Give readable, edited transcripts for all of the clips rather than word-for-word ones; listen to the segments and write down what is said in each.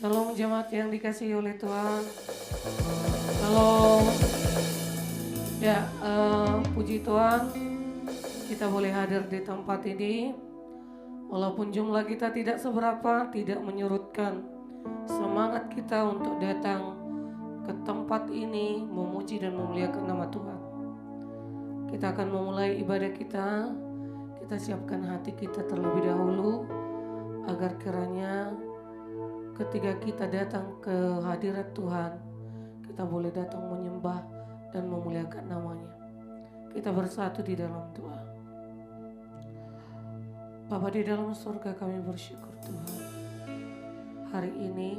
Shalom jemaat yang dikasihi oleh Tuhan. Shalom. Ya, puji Tuhan, kita boleh hadir di tempat ini. Walaupun jumlah kita tidak seberapa, tidak menyurutkan semangat kita untuk datang ke tempat ini memuji dan memuliakan nama Tuhan. Kita akan memulai ibadah kita. Kita siapkan hati kita terlebih dahulu agar kiranya ketika kita datang ke hadirat Tuhan, kita boleh datang menyembah dan memuliakan namanya. Kita bersatu di dalam doa. Bapa di dalam surga, kami bersyukur Tuhan. Hari ini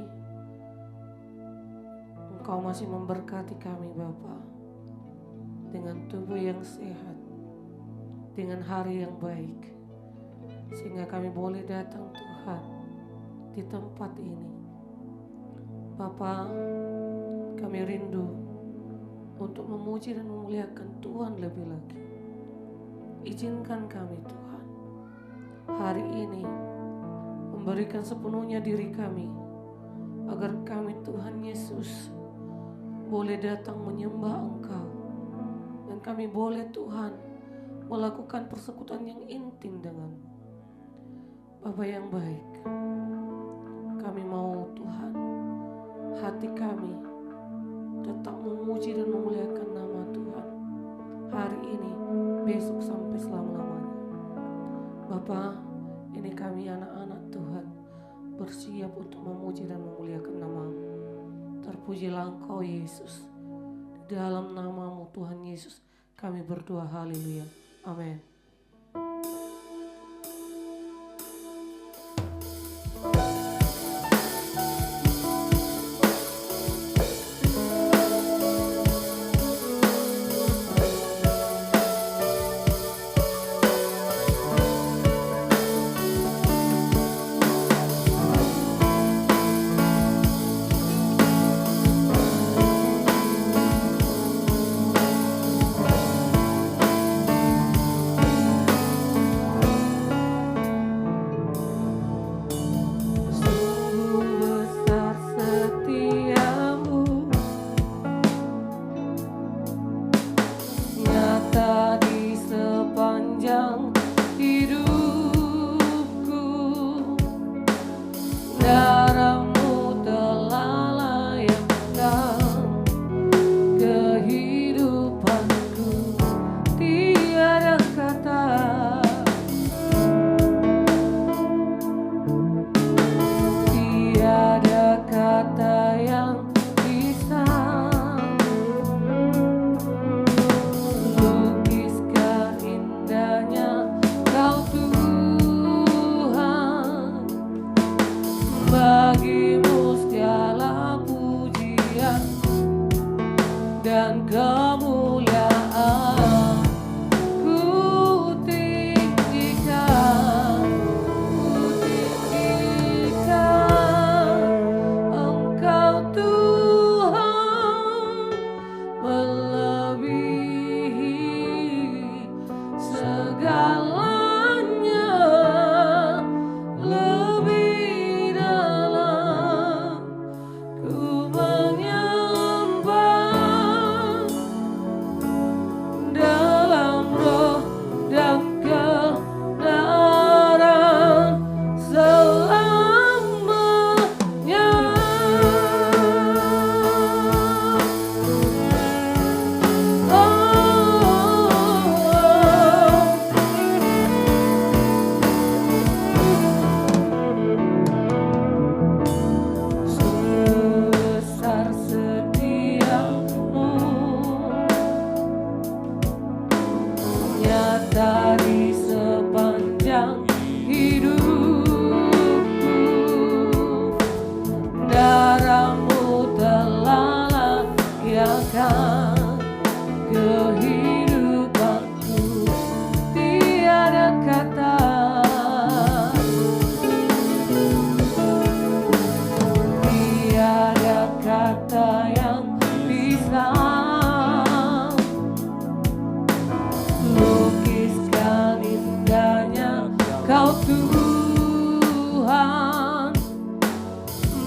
Engkau masih memberkati kami Bapa, dengan tubuh yang sehat, dengan hari yang baik, sehingga kami boleh datang Tuhan di tempat ini. Bapa, kami rindu untuk memuji dan memuliakan Tuhan lebih lagi. Izinkan kami Tuhan hari ini memberikan sepenuhnya diri kami, agar kami Tuhan Yesus boleh datang menyembah Engkau, dan kami boleh Tuhan melakukan persekutuan yang intim dengan Bapa yang baik. Kami mau Tuhan, hati kami tetap memuji dan memuliakan nama Tuhan hari ini, besok sampai selama-lamanya. Bapa, ini kami anak-anak Tuhan bersiap untuk memuji dan memuliakan nama-Mu. Terpujilah Engkau Yesus. Di dalam nama-Mu Tuhan Yesus kami berdoa, haleluya, amin.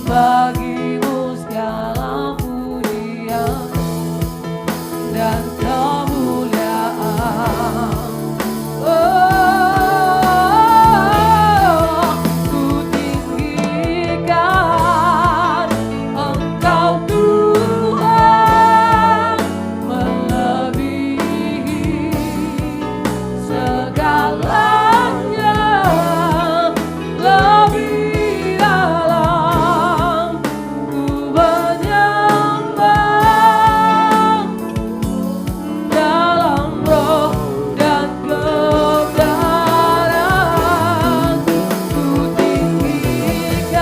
bagimu segala pujian dan kemuliaan. Oh, ku tinggikan Engkau Tuhan, melebihi segalanya, lebih dalam ku menyembah dalam roh dan kebenaran. Ku tinggikan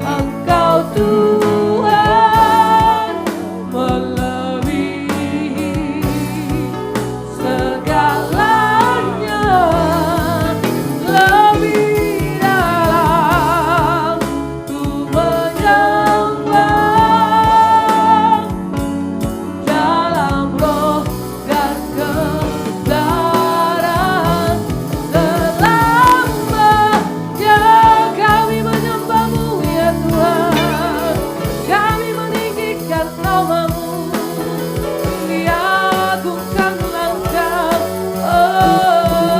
Engkau Tuhan, melebihi segalanya, lebih dalam ku menyembah dalam roh dan kebenaran. Selamanya kami menyembah-Mu ya Tuhan, kami meninggikan nama-Mu, diagungkan Engkau.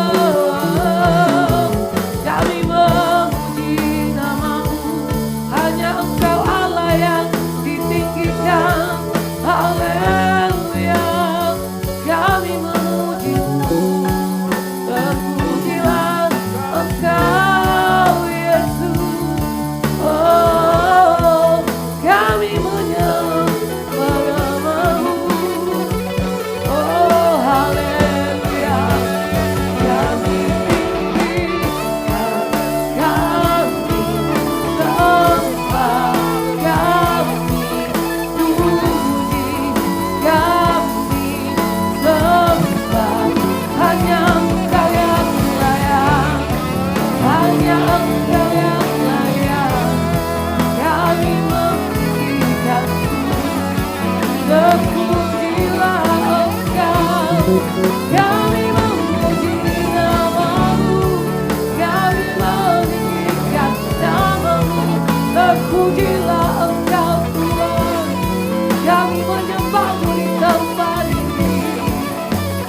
Oh, kami memuji nama-Mu, hanya Engkau Allah yang ditinggikan. Haleluya, kami memuji-Mu, terpujilah Engkau Yesus. Oh, kami menyembah nama-Mu. Oh, haleluya, kami tinggikan, kami sembah, kami puji, kami sembah. Hanya Engkau yang layak, hanya Engkau yang layak. Kami memujikan-Mu, terpujilah Engkau. Kami memuji nama-Mu, kami meninggikan nama-Mu, terpujilah Engkau Tuhan. Kami menyembah-Mu di tempat ini.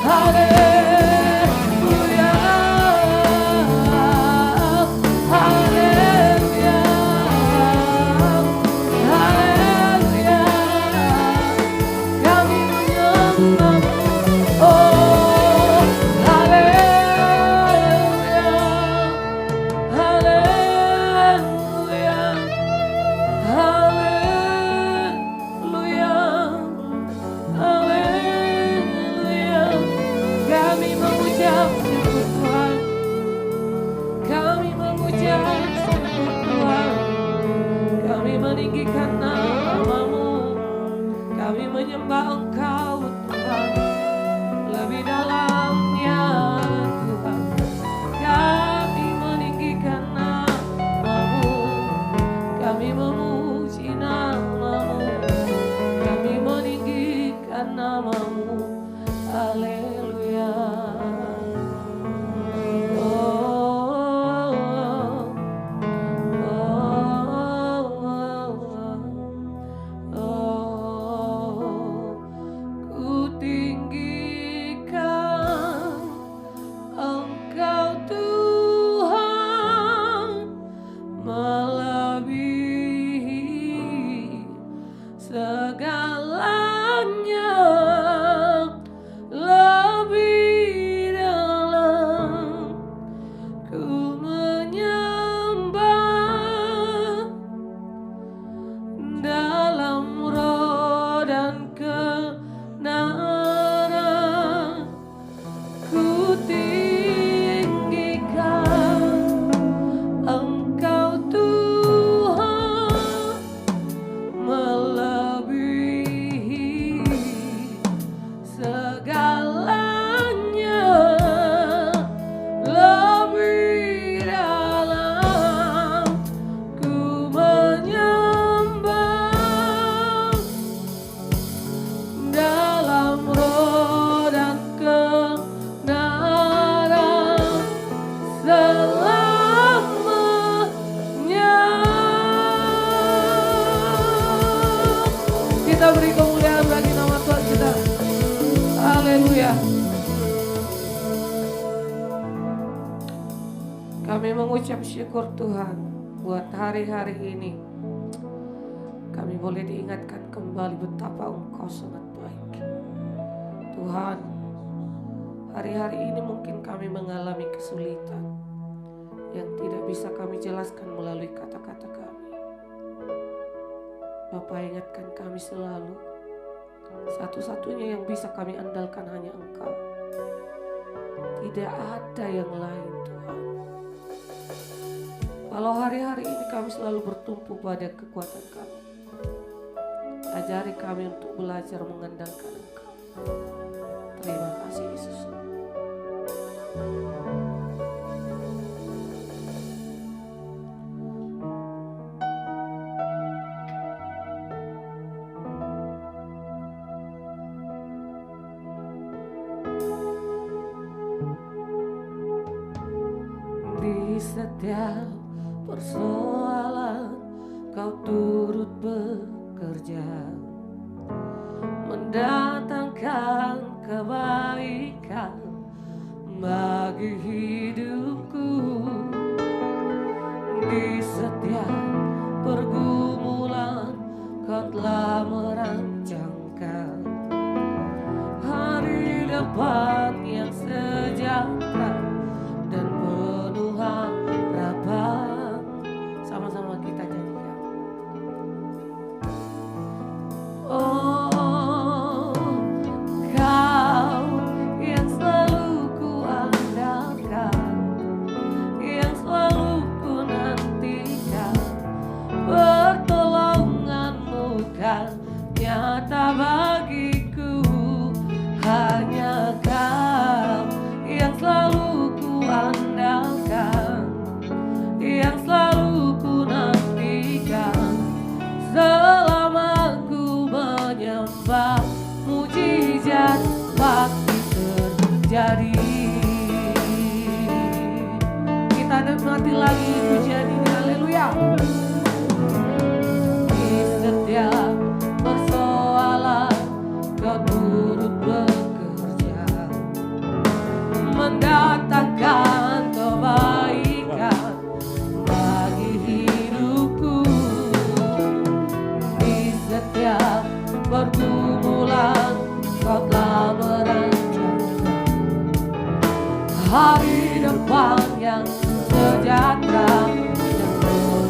Haleluya, haleluya, haleluya. Kami menyembah-Mu. Oh, haleluya, haleluya, haleluya, haleluya. Kami memuja-Mu Tuhan, kami memuja-Mu Tuhan, kami meninggikan nama-Mu, kami menyembah Engkau Tuhan, lebih dalamnya Tuhan. Kami meninggikan nama-Mu, kami memuji nama-Mu, kami meninggikan nama-Mu. Haleluya. Oh, oh, oh, oh. kita beri kemuliaan bagi nama Tuhan kita. Haleluya. Kami mengucap syukur Tuhan buat hari-hari ini. Kami boleh diingatkan kembali betapa Engkau sangat baik. Tuhan, hari-hari ini mungkin kami mengalami kesulitan yang tidak bisa kami jelaskan melalui kata-kata kami. Bapa, ingatkan kami selalu, satu-satunya yang bisa kami andalkan hanya Engkau. Tidak ada yang lain Tuhan. Kalau hari-hari ini kami selalu bertumpu pada kekuatan kami, ajari kami untuk belajar mengandalkan Engkau. Terima kasih Yesus. Di setiap persoalan Kau turut bekerja, mendatangkan kebaikan bagi hidupku. Di setiap pergumulan Kau telah merancangkan hari depan yang sejahtera dan penuh harapan. Sama-sama kita nyanyikan. Oh, Kau yang selalu ku andalkan, yang selalu ku nantikan, pertolongan-Mu kan nyata bagiku. Hanya Kau yang selalu ku andalkan, yang selalu ku nantikan. Selama ku menyembah, mujizat pasti terjadi. Kita nikmati lagi pujian ini, haleluya. Di setiap persoalan Kau turut bekerja, mendatangkan kebaikan bagi hidupku. Di setiap pergumulan Kau telah merancangkan hari depan yang sejahtera dan penuh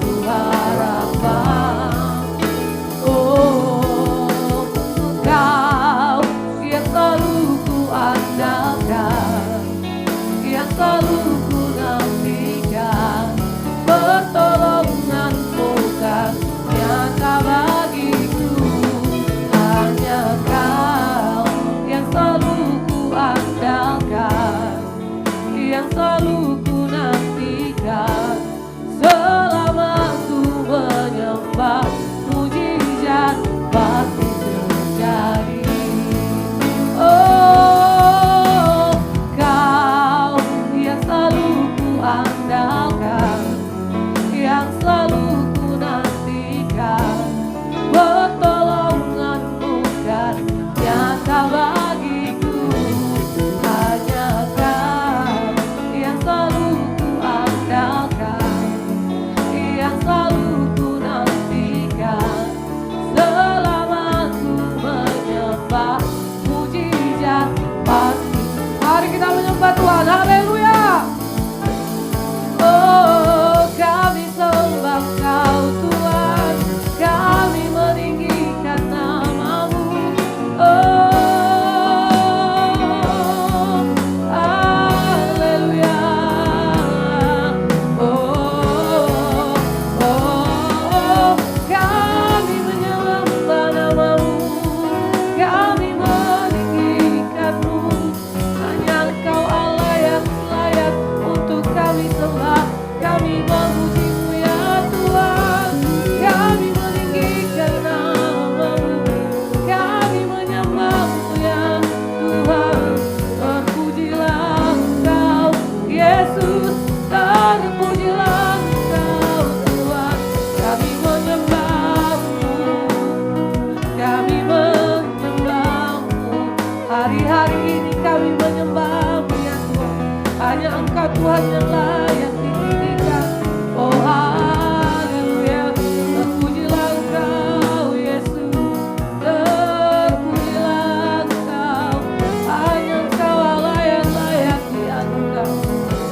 Hari-hari ini kami menyembah-Mu ya Tuhan. Hanya Engkau Tuhan yang layak ditinggikan. Oh haleluya, terpujilah Engkau Yesus, terpujilah Engkau. Hanya Engkau Allah yang layak dianugerah.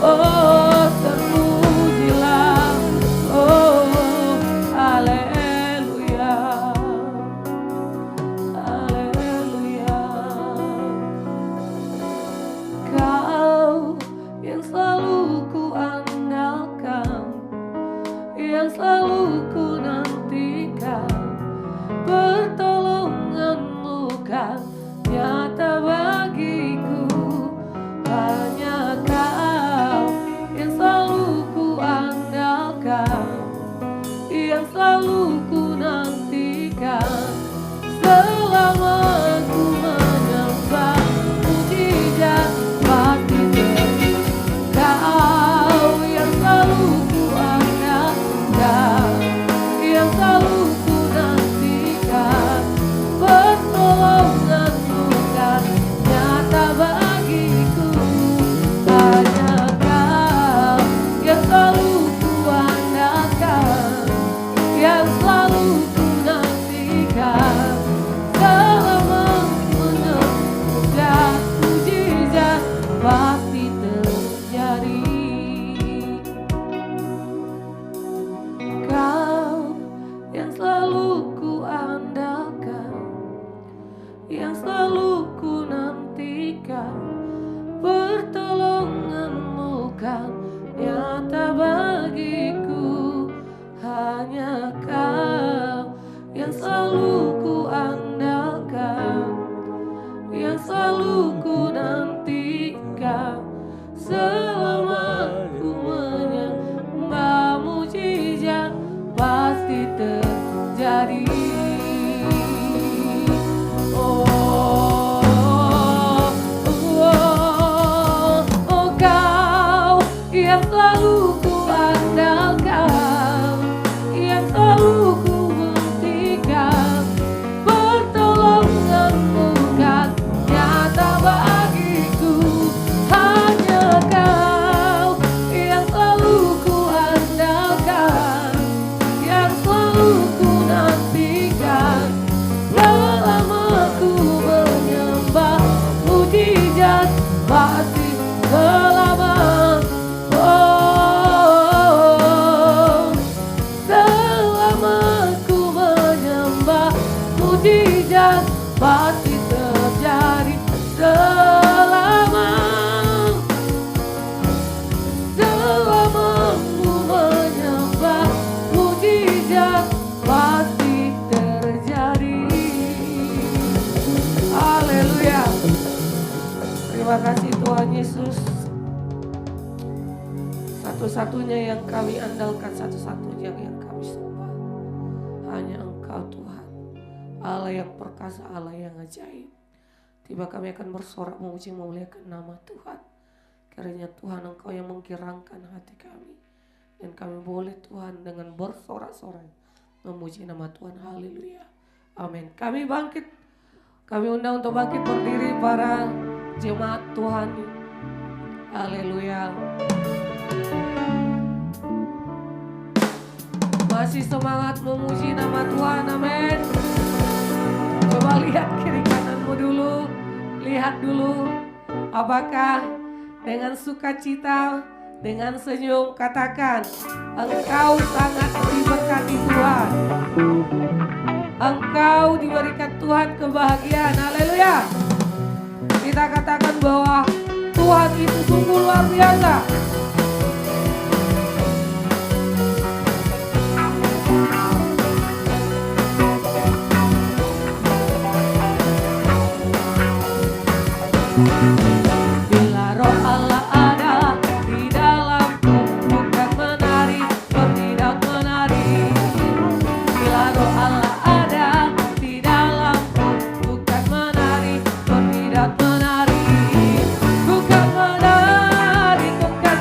Oh terpujilah, oh haleluya, haleluya. Kau yang selalu ku andalkan, yang selalu ku nantikan, pertolongan-Mu kan nyata bagiku. Hanya Kau yang selalu ku andalkan, yang selalu ku nantikan. Selama ku menyembah, mujizat pasti terjadi. Kau yang selalu ku andalkan, yang selalu ku nantikan, pertolongan-Mu kan nyata bagiku. Hanya Kau yang selalu ku andalkan, yang selalu ku nantikan. Selama menyembah, mujizat pasti terjadi. Kau yang selalu ku andalkan, yang selalu ku nantikan, pertolongan-Mu kan nyata bagiku. Hanya Kau yang selalu ku andalkan, yang selalu ku nantikan. Selama ku menyembah, mujizat pasti terjadi. Kau yang selalu ku andalkan, yang selalu ku buktikan, pertolongan-Mu kan nyata bagiku. Hanya Kau yang selalu ku andalkan, yang selalu ku nantikan. Selama ku menyembah, mujizat pasti selama. Selama ku menyembah, mujizat pasti terjadi. Selama ku menyembah, mujizat pasti terjadi. Haleluya. Terima kasih Tuhan Yesus. Satu-satunya yang kami andalkan, satu-satunya yang kami sembah, hanya Engkau Tuhan, Allah yang perkasa, Allah yang ajaib. Tiba kami akan bersorak memuji memuliakan nama Tuhan. Kiranya Tuhan Engkau yang menggirangkan hati kami, dan kami boleh Tuhan dengan bersorak-sorai memuji nama Tuhan. Haleluya, amin. Kami bangkit, kami undang untuk bangkit berdiri para jemaat Tuhan. Haleluya. Masih semangat memuji nama Tuhan, amin. Coba lihat kiri kananmu dulu, lihat dulu apakah dengan sukacita, dengan senyum katakan, engkau sangat diberkati Tuhan, engkau diberikan Tuhan kebahagiaan. Haleluya. Kita katakan bahwa Tuhan itu sungguh luar biasa. Bila roh Allah ada di dalamku, bukan menari, bertindak menari. Bila roh Allah ada di dalamku, bukan menari, bertindak menari. Bukan menari, bukan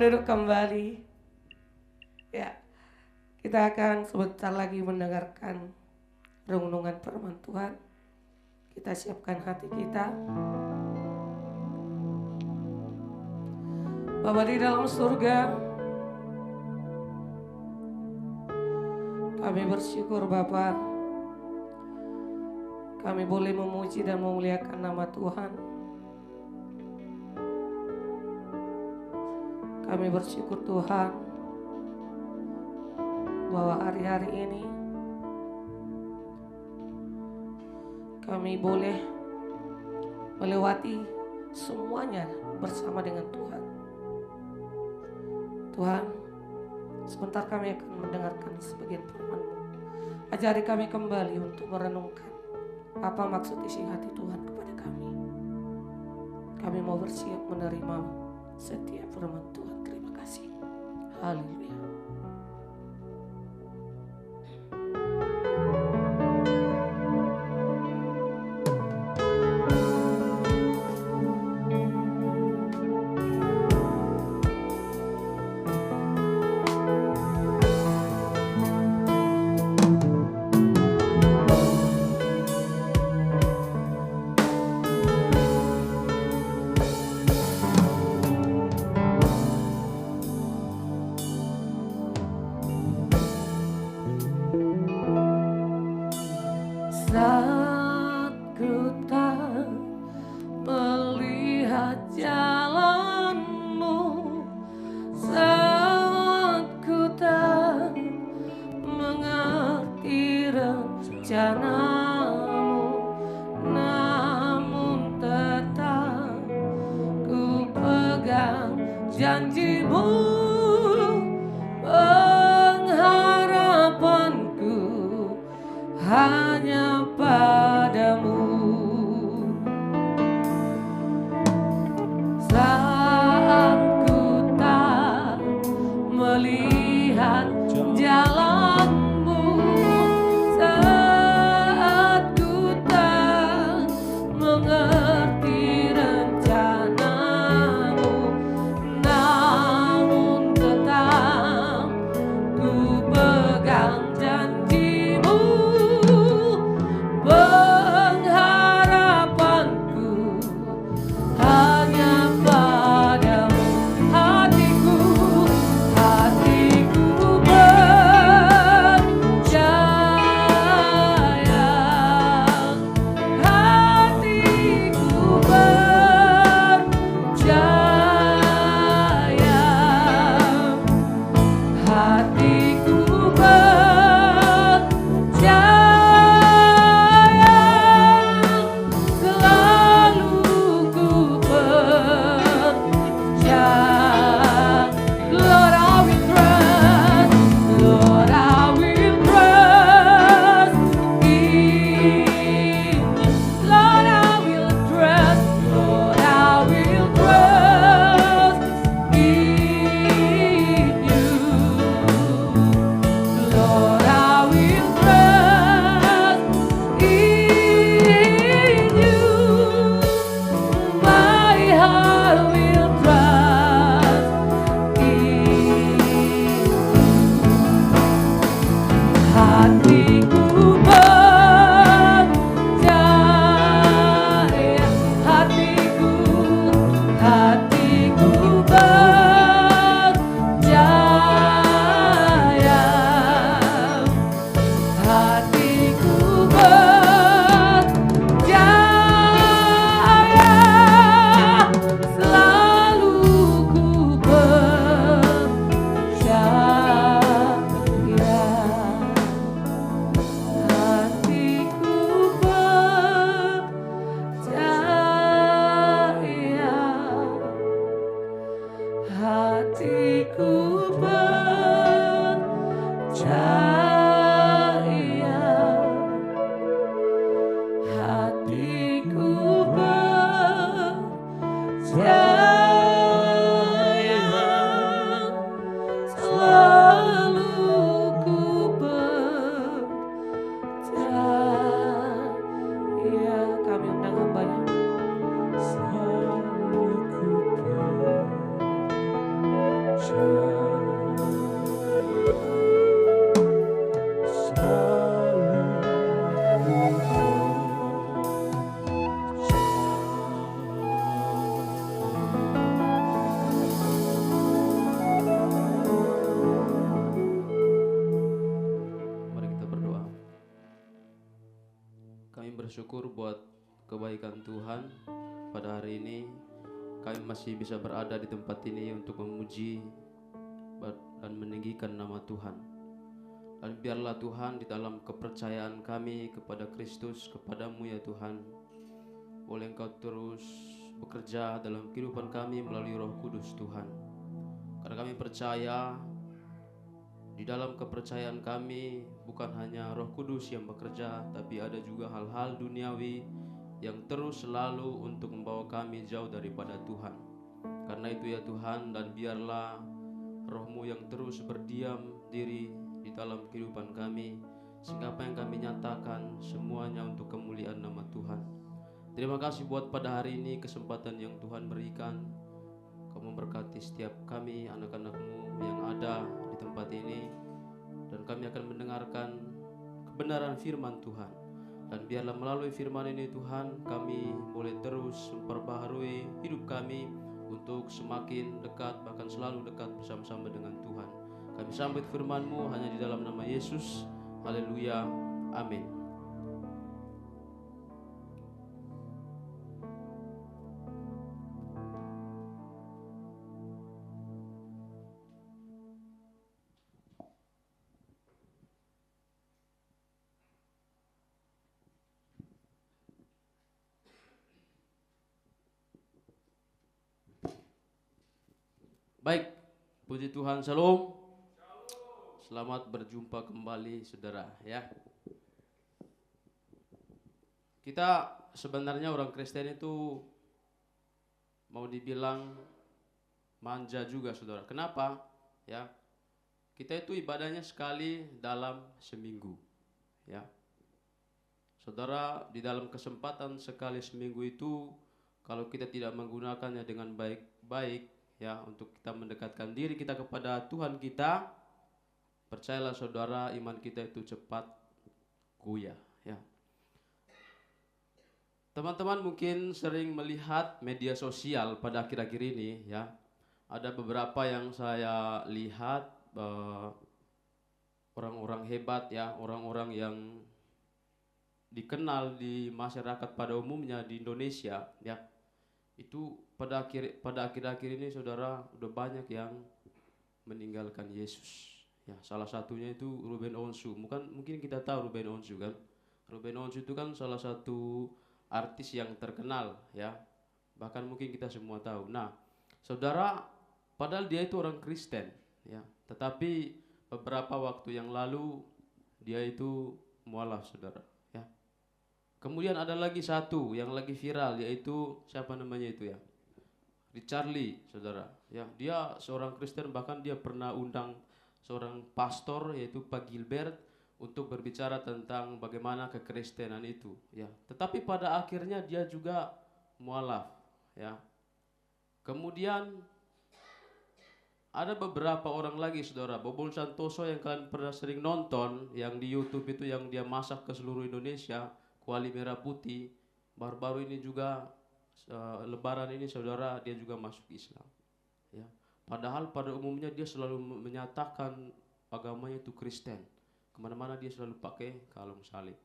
duduk kembali. Ya, kita akan sebentar lagi mendengarkan renungan firman Tuhan. Kita siapkan hati kita. Bapa di dalam surga, kami bersyukur Bapa, kami boleh memuji dan memuliakan nama Tuhan. Kami bersyukur Tuhan bahwa hari-hari ini kami boleh melewati semuanya bersama dengan Tuhan. Tuhan, sebentar kami akan mendengarkan sebagian firman-Mu. Ajari kami kembali untuk merenungkan apa maksud isi hati Tuhan kepada kami. Kami mau bersiap menerima setiap firman Tuhan. Terima kasih. Haleluya. Saat ku tak melihat jalan-Mu, saat ku tak mengerti rencana-Mu, namun tetap ku pegang janji-Mu. Pengharapanku hanya padamu. Saat ku tak melihat jalan-Mu, saat ku tak mengerti rencana-Mu, namun tetap ku pegang janji-Mu. Kami bersyukur buat kebaikan Tuhan. Pada hari ini kami masih bisa berada di tempat ini untuk memuji dan meninggikan nama Tuhan. Dan biarlah Tuhan di dalam kepercayaan kami kepada Kristus, kepadamu ya Tuhan, boleh Engkau terus bekerja dalam kehidupan kami melalui Roh Kudus Tuhan. Karena kami percaya di dalam kepercayaan kami bukan hanya Roh Kudus yang bekerja, tapi ada juga hal-hal duniawi yang terus selalu untuk membawa kami jauh daripada Tuhan. Karena itu ya Tuhan, dan biarlah Roh-Mu yang terus berdiam diri di dalam kehidupan kami, sehingga apa yang kami nyatakan semuanya untuk kemuliaan nama Tuhan. Terima kasih buat pada hari ini kesempatan yang Tuhan berikan. Kau memberkati setiap kami, anak-anak-Mu yang ada di tempat ini, dan kami akan mendengarkan kebenaran firman Tuhan. Dan biarlah melalui firman ini Tuhan, kami boleh terus memperbaharui hidup kami untuk semakin dekat, bahkan selalu dekat bersama-sama dengan Tuhan. Kami sambut firman-Mu hanya di dalam nama Yesus. Haleluya, amin. Baik, puji Tuhan, shalom. Selamat berjumpa kembali saudara ya. Kita sebenarnya orang Kristen itu mau dibilang manja juga saudara. Kenapa? Ya, kita itu ibadahnya sekali dalam seminggu ya. Saudara, di dalam kesempatan sekali seminggu itu, kalau kita tidak menggunakannya dengan baik-baik ya, untuk kita mendekatkan diri kita kepada Tuhan kita, percayalah saudara, iman kita itu cepat goyah ya. Teman-teman mungkin sering melihat media sosial pada akhir-akhir ini ya. Ada beberapa yang saya lihat orang-orang hebat ya, orang-orang yang dikenal di masyarakat pada umumnya di Indonesia ya. Itu pada akhir-akhir ini saudara, udah banyak yang meninggalkan Yesus ya. Salah satunya itu Ruben Onsu. Mungkin kita tahu Ruben Onsu kan. Ruben Onsu itu kan salah satu artis yang terkenal ya. Bahkan mungkin kita semua tahu. Nah saudara, padahal dia itu orang Kristen ya, tetapi beberapa waktu yang lalu dia itu mualaf saudara ya. Kemudian ada lagi satu yang lagi viral, yaitu siapa namanya itu ya, Richard Lee saudara ya. Dia seorang Kristen, bahkan dia pernah undang seorang pastor yaitu Pak Gilbert untuk berbicara tentang bagaimana kekristenan itu ya. Tetapi pada akhirnya dia juga mualaf ya. Kemudian ada beberapa orang lagi saudara, Bobon Santoso yang kalian pernah sering nonton yang di YouTube itu, yang dia masak ke seluruh Indonesia, kuali merah putih. Baru-baru ini juga Lebaran ini saudara, dia juga masuk Islam ya. Padahal pada umumnya dia selalu menyatakan agamanya itu Kristen. Kemana-mana dia selalu pakai kalung salib.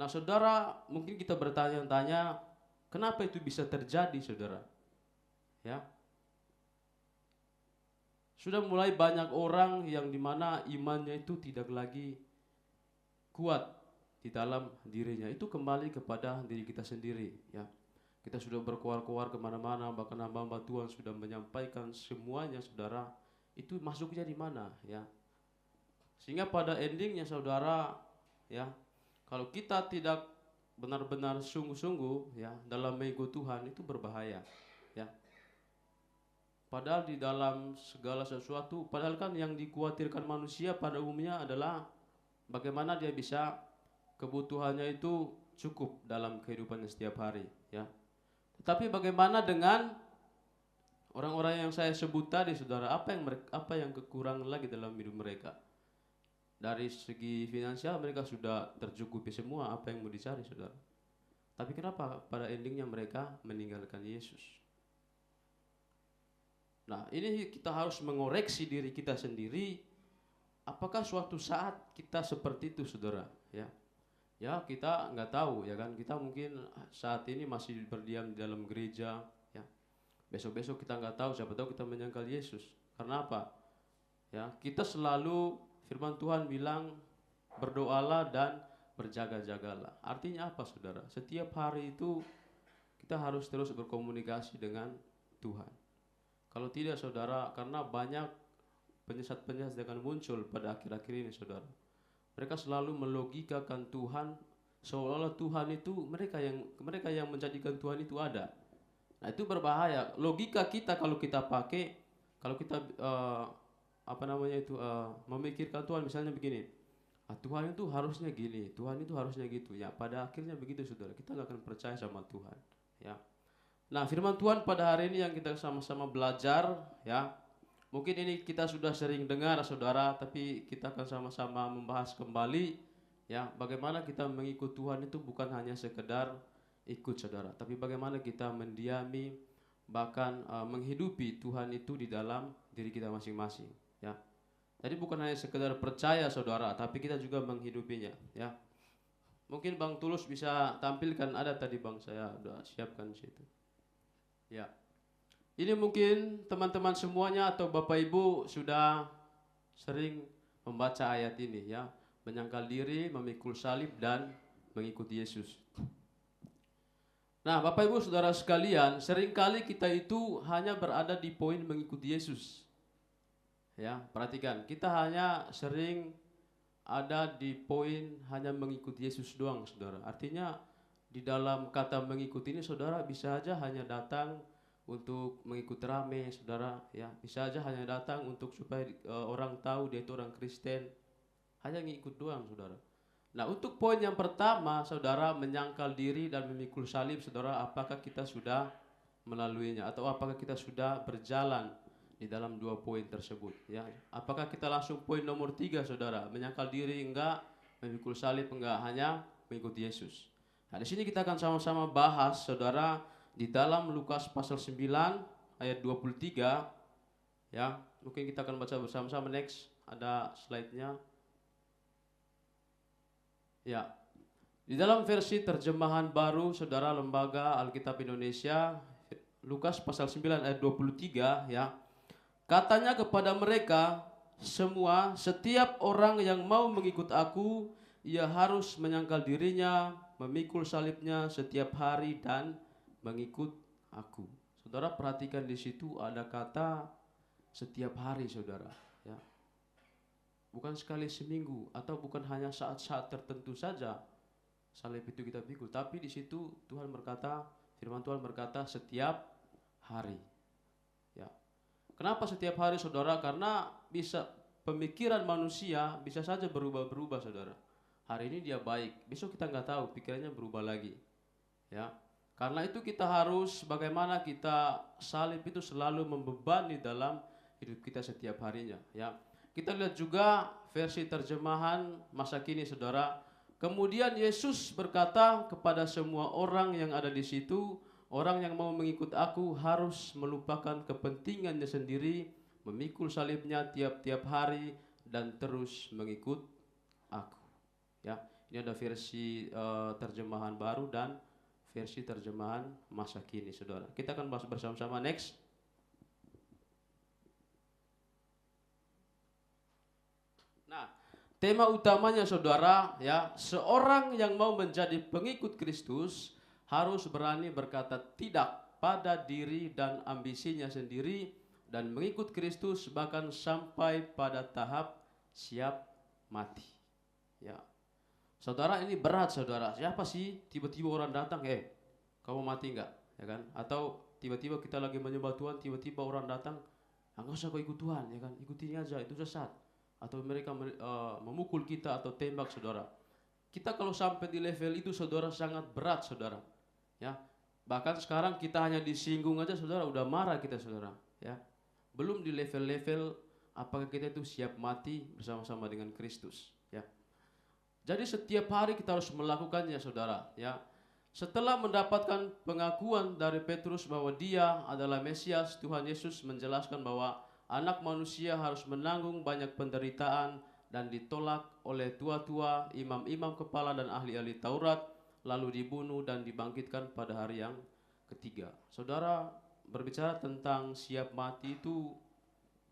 Nah saudara, mungkin kita bertanya-tanya, kenapa itu bisa terjadi saudara ya. Sudah mulai banyak orang yang dimana imannya itu tidak lagi kuat di dalam dirinya. Itu kembali kepada diri kita sendiri ya. Kita sudah berkoar-koar kemana-mana, bahkan hamba-hamba Tuhan sudah menyampaikan semuanya saudara. Itu masuknya di mana ya. Sehingga pada endingnya saudara ya, kalau kita tidak benar-benar sungguh-sungguh ya dalam mengikut Tuhan, itu berbahaya ya. Padahal di dalam segala sesuatu, padahal kan yang dikhawatirkan manusia pada umumnya adalah bagaimana dia bisa kebutuhannya itu cukup dalam kehidupannya setiap hari ya. Tetapi bagaimana dengan orang-orang yang saya sebut tadi saudara, apa yang kekurangan lagi dalam hidup mereka? Dari segi finansial mereka sudah tercukupi semua, apa yang mau dicari saudara. Tapi kenapa pada endingnya mereka meninggalkan Yesus? Nah ini kita harus mengoreksi diri kita sendiri. Apakah suatu saat kita seperti itu saudara ya? Ya kita nggak tahu ya kan, kita mungkin saat ini masih berdiam di dalam gereja, ya besok-besok kita nggak tahu, siapa tahu kita menyangkal Yesus. Karena apa? Ya kita selalu, firman Tuhan bilang berdoalah dan berjaga-jagalah. Artinya apa saudara? Setiap hari itu kita harus terus berkomunikasi dengan Tuhan. Kalau tidak saudara, karena banyak penyesat-penyesat yang akan muncul pada akhir-akhir ini saudara. Mereka selalu melogikakan Tuhan seolah-olah Tuhan itu mereka yang menjadikan Tuhan itu ada. Nah itu berbahaya. Logika kita kalau kita pakai, kalau kita memikirkan Tuhan misalnya begini, Tuhan itu harusnya gini, Tuhan itu harusnya gitu. Ya pada akhirnya begitu saudara, kita nggak akan percaya sama Tuhan. Ya. Nah firman Tuhan pada hari ini yang kita sama-sama belajar, ya mungkin ini kita sudah sering dengar saudara, tapi kita akan sama-sama membahas kembali, ya bagaimana kita mengikut Tuhan itu bukan hanya sekedar ikut saudara, tapi bagaimana kita mendiami, bahkan menghidupi Tuhan itu di dalam diri kita masing-masing, ya. Jadi bukan hanya sekedar percaya saudara, tapi kita juga menghidupinya, ya. Mungkin Bang Tulus bisa tampilkan, ada tadi Bang, saya udah siapkan di situ. Ya. Ini mungkin teman-teman semuanya atau Bapak Ibu sudah sering membaca ayat ini, ya. Menyangkal diri, memikul salib dan mengikuti Yesus. Nah, Bapak Ibu Saudara sekalian, seringkali kita itu hanya berada di poin mengikuti Yesus. Ya, perhatikan, kita hanya sering ada di poin hanya mengikuti Yesus doang, saudara. Artinya di dalam kata mengikuti ini, saudara bisa aja hanya datang untuk mengikuti rame, saudara. Ya, bisa aja hanya datang untuk supaya orang tahu dia itu orang Kristen. Hanya ngikut doang, saudara. Nah, untuk poin yang pertama, saudara, menyangkal diri dan memikul salib, saudara, apakah kita sudah melaluinya atau apakah kita sudah berjalan di dalam dua poin tersebut, ya? Apakah kita langsung poin nomor 3, saudara, menyangkal diri enggak, memikul salib enggak, hanya mengikuti Yesus. Nah, di sini kita akan sama-sama bahas, saudara, di dalam Lukas pasal 9 ayat 23, ya. Mungkin kita akan baca bersama-sama. Next, ada slide-nya. Ya. Di dalam versi terjemahan baru, saudara, Lembaga Alkitab Indonesia, Lukas pasal 9 ayat 23, ya. Katanya kepada mereka semua, setiap orang yang mau mengikut aku, ia harus menyangkal dirinya, memikul salibnya setiap hari dan mengikut aku. Saudara perhatikan di situ ada kata setiap hari, saudara, ya. Bukan sekali seminggu atau bukan hanya saat-saat tertentu saja salib itu kita pikul, tapi di situ Tuhan berkata, firman Tuhan berkata setiap hari. Ya. Kenapa setiap hari, saudara? Karena bisa pemikiran manusia bisa saja berubah-berubah, saudara. Hari ini dia baik, besok kita nggak tahu pikirannya berubah lagi. Ya. Karena itu kita harus bagaimana kita salib itu selalu membebani dalam hidup kita setiap harinya, ya. Kita lihat juga versi terjemahan masa kini, saudara. Kemudian Yesus berkata kepada semua orang yang ada di situ, orang yang mau mengikut aku harus melupakan kepentingannya sendiri, memikul salibnya tiap-tiap hari dan terus mengikut aku. Ya, ini ada versi terjemahan baru dan versi terjemahan masa kini, saudara. Kita akan bahas bersama-sama. Next. Nah, tema utamanya, saudara, ya, seorang yang mau menjadi pengikut Kristus harus berani berkata tidak pada diri dan ambisinya sendiri dan mengikut Kristus bahkan sampai pada tahap siap mati. Ya. Saudara, ini berat, saudara. Siapa sih tiba-tiba orang datang, kamu mati enggak? Ya kan? Atau tiba-tiba kita lagi menyembah Tuhan, tiba-tiba orang datang, enggak usah kau ikut Tuhan, ya kan? Ikuti aja, itu sesat. Atau mereka memukul kita atau tembak, saudara. Kita kalau sampai di level itu, saudara, sangat berat, saudara. Ya, bahkan sekarang kita hanya disinggung aja, saudara, udah marah kita, saudara. Ya, belum di level-level apakah kita itu siap mati bersama-sama dengan Kristus. Ya, jadi setiap hari kita harus melakukannya, saudara. Ya, setelah mendapatkan pengakuan dari Petrus bahwa dia adalah Mesias, Tuhan Yesus menjelaskan bahwa Anak manusia harus menanggung banyak penderitaan dan ditolak oleh tua-tua, imam-imam kepala dan ahli-ahli Taurat, lalu dibunuh dan dibangkitkan pada hari yang ketiga. Saudara, berbicara tentang siap mati itu,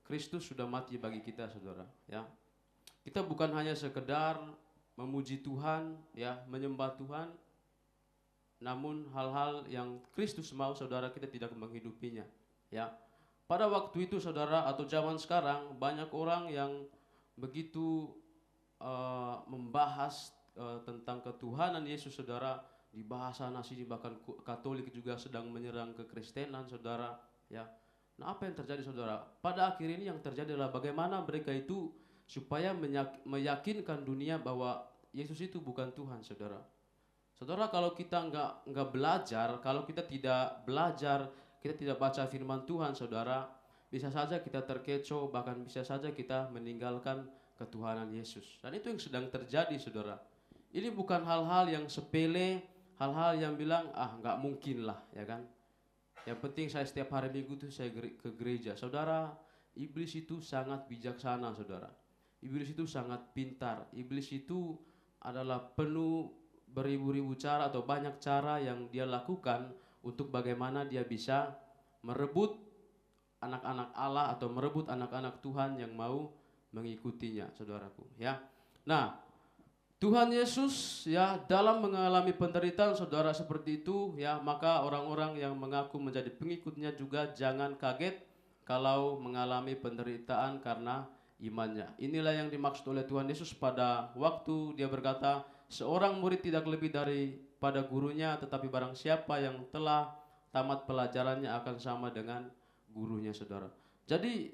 Kristus sudah mati bagi kita, saudara. Ya, kita bukan hanya sekedar memuji Tuhan, ya, menyembah Tuhan, namun hal-hal yang Kristus mau, saudara, kita tidak menghidupinya. Ya, pada waktu itu, saudara, atau zaman sekarang banyak orang yang begitu membahas tentang ketuhanan Yesus, saudara, di bahasa sini, bahkan Katolik juga sedang menyerang kekristenan, saudara. Ya, nah apa yang terjadi, saudara? Pada akhir ini yang terjadi adalah bagaimana mereka itu supaya meyakinkan dunia bahwa Yesus itu bukan Tuhan, saudara. Saudara, kalau kita nggak belajar, kalau kita tidak belajar, kita tidak baca firman Tuhan, saudara, bisa saja kita terkecoh, bahkan bisa saja kita meninggalkan ketuhanan Yesus. Dan itu yang sedang terjadi, saudara. Ini bukan hal-hal yang sepele, hal-hal yang bilang, nggak mungkin lah, ya kan. Yang penting saya setiap hari Minggu itu saya ke gereja. Saudara, iblis itu sangat bijaksana, saudara. Iblis itu sangat pintar. Iblis itu adalah penuh beribu-ribu cara atau banyak cara yang dia lakukan untuk bagaimana dia bisa merebut anak-anak Allah atau merebut anak-anak Tuhan yang mau mengikutinya, saudaraku. Ya, nah, Tuhan Yesus, ya, dalam mengalami penderitaan, saudara, seperti itu, ya, maka orang-orang yang mengaku menjadi pengikutnya juga jangan kaget kalau mengalami penderitaan karena imannya. Inilah yang dimaksud oleh Tuhan Yesus pada waktu dia berkata, seorang murid tidak lebih daripada gurunya, tetapi barang siapa yang telah tamat pelajarannya akan sama dengan gurunya, saudara. Jadi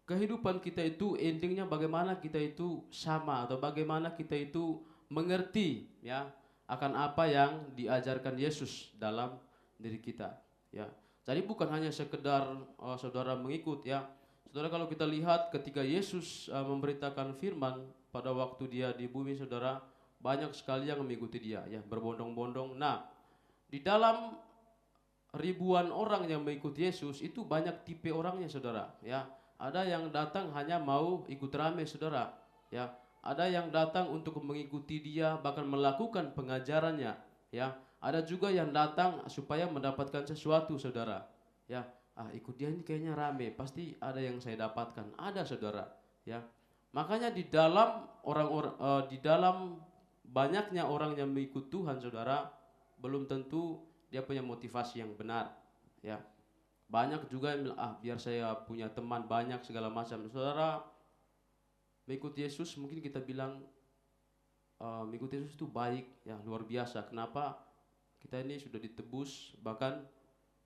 kehidupan kita itu endingnya bagaimana kita itu sama atau bagaimana kita itu mengerti, ya, akan apa yang diajarkan Yesus dalam diri kita, ya. Jadi bukan hanya sekedar saudara mengikut, ya. Saudara, kalau kita lihat ketika Yesus memberitakan firman pada waktu dia di bumi, saudara, banyak sekali yang mengikuti dia, ya, berbondong-bondong. Nah, di dalam ribuan orang yang mengikuti Yesus itu banyak tipe orangnya, saudara, ya. Ada yang datang hanya mau ikut rame, saudara, ya. Ada yang datang untuk mengikuti dia, bahkan melakukan pengajarannya, ya. Ada juga yang datang supaya mendapatkan sesuatu, saudara, ya. Ikut dia ini kayaknya rame, pasti ada yang saya dapatkan. Ada, saudara, ya. Makanya di dalam di dalam banyaknya orang yang mengikut Tuhan, saudara, belum tentu dia punya motivasi yang benar, ya. Banyak juga yang bilang, biar saya punya teman banyak segala macam. Saudara, mengikuti Yesus mungkin kita bilang mengikuti Yesus itu baik, ya, luar biasa. Kenapa? Kita ini sudah ditebus, bahkan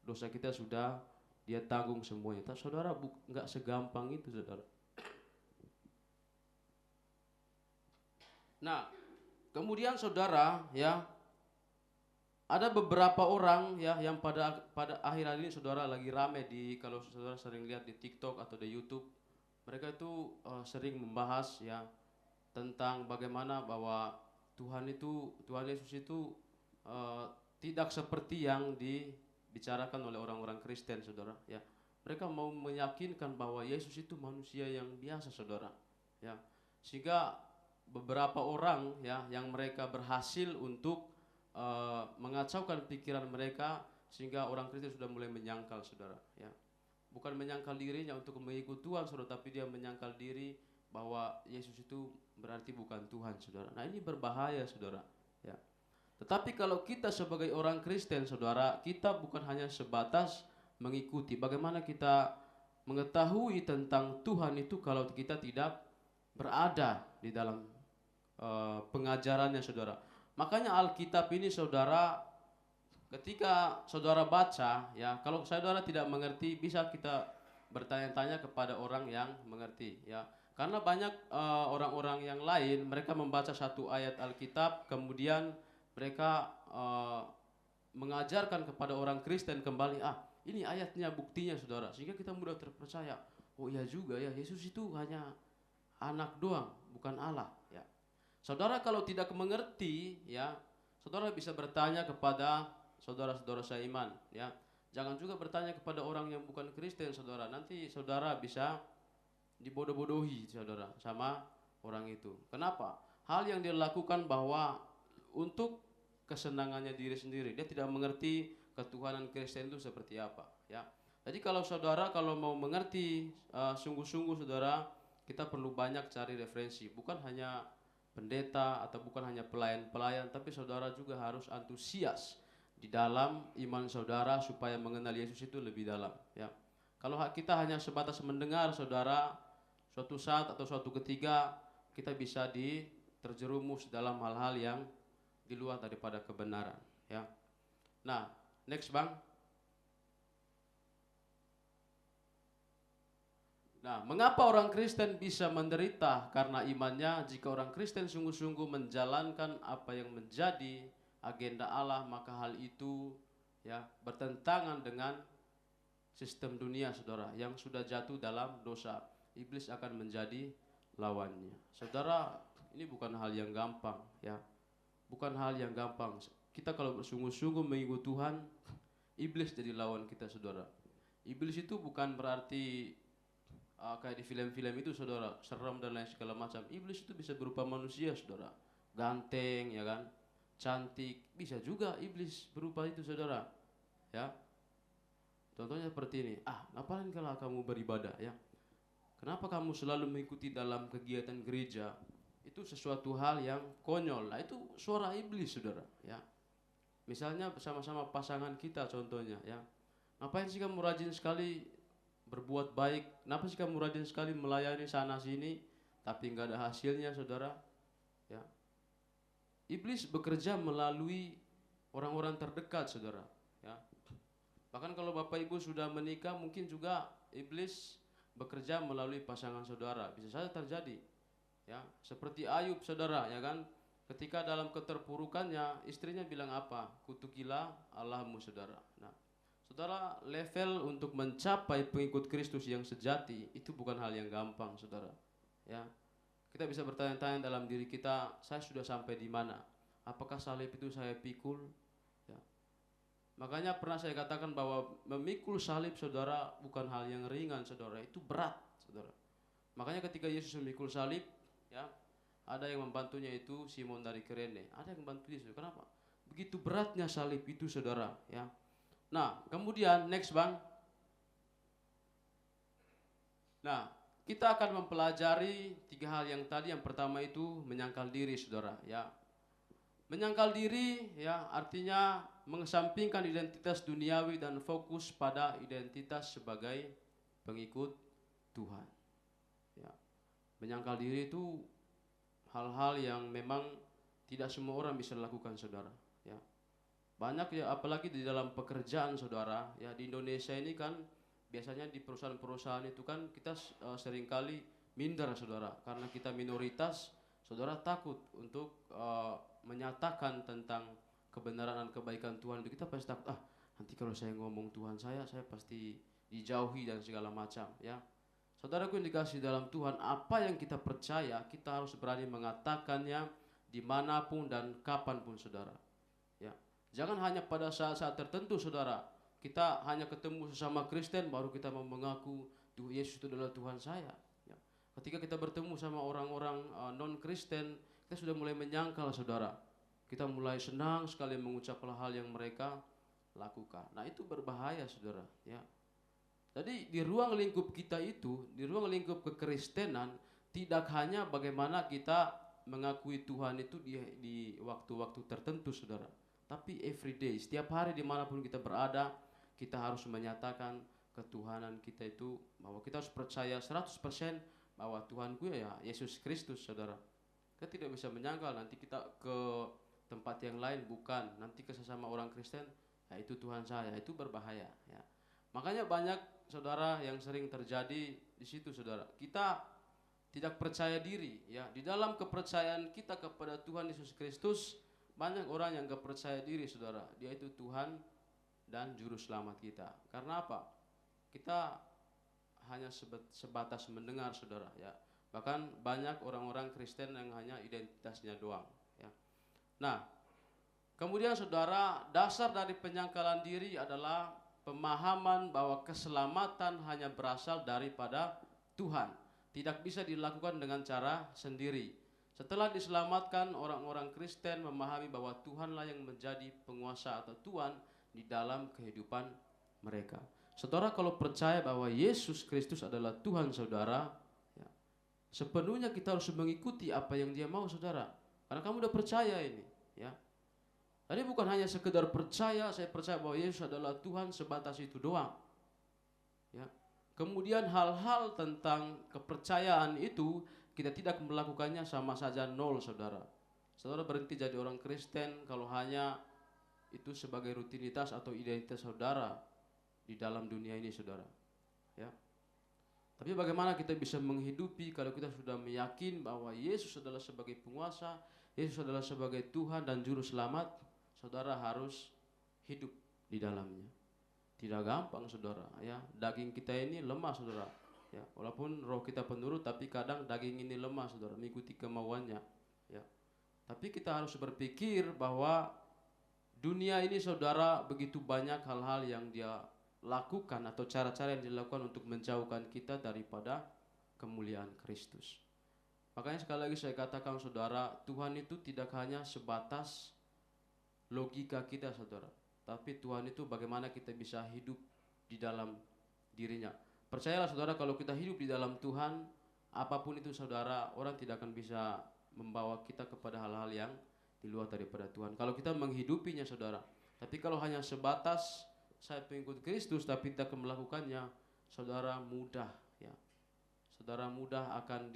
dosa kita sudah dia tanggung semuanya. Tapi saudara, nggak segampang itu, saudara. Nah, kemudian saudara, ya, ada beberapa orang, ya, yang pada akhir ini, saudara, lagi rame kalau saudara sering lihat di TikTok atau di YouTube, mereka itu sering membahas, ya, tentang bagaimana bahwa Tuhan Yesus itu tidak seperti yang dibicarakan oleh orang-orang Kristen, saudara, ya. Mereka mau meyakinkan bahwa Yesus itu manusia yang biasa, saudara, ya. Sehingga beberapa orang, ya, yang mereka berhasil untuk mengacaukan pikiran mereka sehingga orang Kristen sudah mulai menyangkal, saudara, ya. Bukan menyangkal dirinya untuk mengikut Tuhan, saudara, tapi dia menyangkal diri bahwa Yesus itu berarti bukan Tuhan, saudara. Nah, ini berbahaya, saudara, ya. Tetapi kalau kita sebagai orang Kristen, saudara, kita bukan hanya sebatas mengikuti. Bagaimana kita mengetahui tentang Tuhan itu kalau kita tidak berada di dalam pengajarannya, saudara. Makanya Alkitab ini, saudara, ketika saudara baca, ya, kalau saudara tidak mengerti, bisa kita bertanya-tanya kepada orang yang mengerti, ya. Karena banyak orang-orang yang lain, mereka membaca satu ayat Alkitab, kemudian mereka mengajarkan kepada orang Kristen kembali, ini ayatnya, buktinya, saudara, sehingga kita mudah terpercaya. Oh iya juga, ya, Yesus itu hanya anak doang, bukan Allah, ya. Saudara, kalau tidak mengerti, ya, saudara bisa bertanya kepada saudara-saudara seiman, ya. Jangan juga bertanya kepada orang yang bukan Kristen, saudara. Nanti saudara bisa dibodoh-bodohi, saudara, sama orang itu. Kenapa? Hal yang dia lakukan bahwa untuk kesenangannya diri sendiri. Dia tidak mengerti ketuhanan Kristen itu seperti apa, ya. Jadi kalau saudara kalau mau mengerti sungguh-sungguh saudara, kita perlu banyak cari referensi. Bukan hanya pendeta atau bukan hanya pelayan-pelayan, tapi saudara juga harus antusias di dalam iman saudara supaya mengenal Yesus itu lebih dalam, ya. Kalau kita hanya sebatas mendengar saudara, suatu saat atau suatu ketika kita bisa terjerumus dalam hal-hal yang di luar daripada kebenaran, ya. Nah, next Bang. Nah, mengapa orang Kristen bisa menderita karena imannya? Jika orang Kristen sungguh-sungguh menjalankan apa yang menjadi agenda Allah, maka hal itu ya bertentangan dengan sistem dunia, saudara, yang sudah jatuh dalam dosa. Iblis akan menjadi lawannya. Saudara, ini bukan hal yang gampang, ya. Bukan hal yang gampang. Kita kalau bersungguh-sungguh mengikut Tuhan, iblis jadi lawan kita, saudara. Iblis itu bukan berarti kayak di film-film itu, saudara, serem dan lain segala macam. Iblis itu bisa berupa manusia, saudara, ganteng, ya kan, cantik. Bisa juga iblis berupa itu, saudara, ya. Contohnya seperti ini. Ngapain kalau kamu beribadah, ya? Kenapa kamu selalu mengikuti dalam kegiatan gereja? Itu sesuatu hal yang konyol. Nah, itu suara iblis, saudara, ya. Misalnya bersama-sama pasangan kita, contohnya, ya. Ngapain sih kamu rajin sekali berbuat baik? Kenapa sih kamu rajin sekali melayani sana sini tapi nggak ada hasilnya, saudara? Ya. Iblis bekerja melalui orang-orang terdekat, saudara, ya. Bahkan kalau Bapak Ibu sudah menikah, mungkin juga iblis bekerja melalui pasangan saudara. Bisa saja terjadi, ya. Seperti Ayub, saudara, ya kan? Ketika dalam keterpurukannya, istrinya bilang apa? Kutukilah Allahmu, saudara. Nah, saudara, level untuk mencapai pengikut Kristus yang sejati itu bukan hal yang gampang, saudara, ya. Kita bisa bertanya-tanya dalam diri kita, saya sudah sampai di mana? Apakah salib itu saya pikul? Ya. Makanya pernah saya katakan bahwa memikul salib, saudara, bukan hal yang ringan, saudara. Itu berat, saudara. Makanya ketika Yesus memikul salib, ya, ada yang membantunya itu Simon dari Kirene. Ada yang membantu Yesus. Kenapa? Begitu beratnya salib itu, saudara, ya. Nah, kemudian next Bang. Nah, kita akan mempelajari 3 hal yang tadi. Yang pertama itu menyangkal diri, saudara, ya. Menyangkal diri, ya, artinya mengesampingkan identitas duniawi dan fokus pada identitas sebagai pengikut Tuhan, ya. Menyangkal diri itu hal-hal yang memang tidak semua orang bisa lakukan, saudara, ya. Banyak, ya, apalagi di dalam pekerjaan, saudara, ya. Di Indonesia ini kan biasanya di perusahaan-perusahaan itu kan kita seringkali minder, saudara, karena kita minoritas. Saudara takut untuk menyatakan tentang kebenaran dan kebaikan Tuhan itu. Kita pasti takut, nanti kalau saya ngomong Tuhan saya pasti dijauhi dan segala macam, ya. Saudaraku yang dikasihi dalam Tuhan, apa yang kita percaya kita harus berani mengatakannya dimanapun dan kapanpun, saudara, ya. Jangan hanya pada saat-saat tertentu, saudara. Kita hanya ketemu sesama Kristen baru kita mau mengaku Yesus itu adalah Tuhan saya, ya. Ketika kita bertemu sama orang-orang non-Kristen, kita sudah mulai menyangkal, saudara. Kita mulai senang sekali mengucap hal yang mereka lakukan. Nah, itu berbahaya, saudara, ya. Jadi di ruang lingkup kita itu, di ruang lingkup kekristenan, tidak hanya bagaimana kita mengakui Tuhan itu di waktu-waktu tertentu, saudara, tapi everyday, setiap hari dimanapun kita berada, kita harus menyatakan ketuhanan kita itu, bahwa kita harus percaya 100% bahwa Tuhanku ya Yesus Kristus, saudara. Kita tidak bisa menyangkal nanti kita ke tempat yang lain, bukan, nanti ke sesama orang Kristen, ya itu Tuhan saya, itu berbahaya, ya. Makanya banyak, saudara, yang sering terjadi di situ, saudara. Kita tidak percaya diri, ya. Di dalam kepercayaan kita kepada Tuhan Yesus Kristus, banyak orang yang gak percaya diri, saudara. Dia itu Tuhan dan juru selamat kita. Karena apa? Kita hanya sebatas mendengar, saudara, ya. Bahkan banyak orang-orang Kristen yang hanya identitasnya doang, ya. Nah, kemudian, saudara, dasar dari penyangkalan diri adalah pemahaman bahwa keselamatan hanya berasal daripada Tuhan, tidak bisa dilakukan dengan cara sendiri. Setelah diselamatkan, orang-orang Kristen memahami bahwa Tuhanlah yang menjadi penguasa atau Tuhan di dalam kehidupan mereka. Saudara kalau percaya bahwa Yesus Kristus adalah Tuhan saudara, ya, sepenuhnya kita harus mengikuti apa yang Dia mau saudara. Karena kamu udah percaya ini, ya. Tadi bukan hanya sekedar percaya, saya percaya bahwa Yesus adalah Tuhan sebatas itu doang. Ya. Kemudian hal-hal tentang kepercayaan itu kita tidak melakukannya sama saja nol saudara. Saudara berhenti jadi orang Kristen kalau hanya itu sebagai rutinitas atau identitas saudara di dalam dunia ini saudara. Ya. Tapi bagaimana kita bisa menghidupi kalau kita sudah meyakini bahwa Yesus adalah sebagai penguasa, Yesus adalah sebagai Tuhan dan Juru Selamat, saudara harus hidup di dalamnya. Tidak gampang saudara, ya. Daging kita ini lemah saudara. Ya, walaupun roh kita penurut, tapi kadang daging ini lemah saudara, mengikuti kemauannya. Ya. Tapi kita harus berpikir bahwa dunia ini saudara begitu banyak hal-hal yang dia lakukan atau cara-cara yang dilakukan untuk menjauhkan kita daripada kemuliaan Kristus. Makanya sekali lagi saya katakan saudara, Tuhan itu tidak hanya sebatas logika kita saudara, tapi Tuhan itu bagaimana kita bisa hidup di dalam dirinya. Percayalah saudara, kalau kita hidup di dalam Tuhan, apapun itu saudara, orang tidak akan bisa membawa kita kepada hal-hal yang di luar daripada Tuhan. Kalau kita menghidupinya saudara. Tapi kalau hanya sebatas saya pengikut Kristus tapi tidak melakukannya, saudara mudah, ya. Saudara mudah akan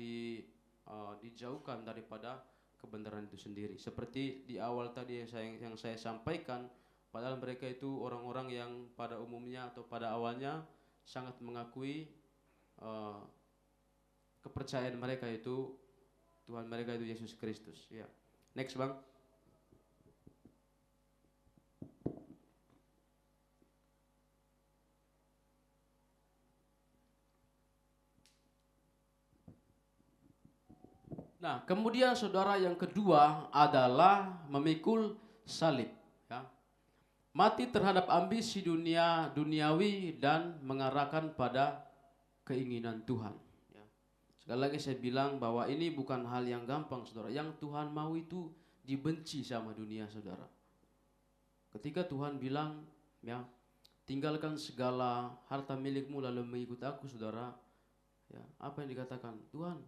dijauhkan daripada kebenaran itu sendiri. Seperti di awal tadi yang saya sampaikan, padahal mereka itu orang-orang yang pada umumnya atau pada awalnya sangat mengakui kepercayaan mereka itu Tuhan mereka itu Yesus Kristus. Ya. Next bang. Nah, kemudian saudara yang kedua adalah memikul salib. Ya. Mati terhadap ambisi duniawi dan mengarahkan pada keinginan Tuhan. Ya. Sekali lagi saya bilang bahwa ini bukan hal yang gampang saudara. Yang Tuhan mau itu dibenci sama dunia saudara. Ketika Tuhan bilang, ya, tinggalkan segala harta milikmu lalu mengikut aku saudara. Ya, apa yang dikatakan? Tuhan,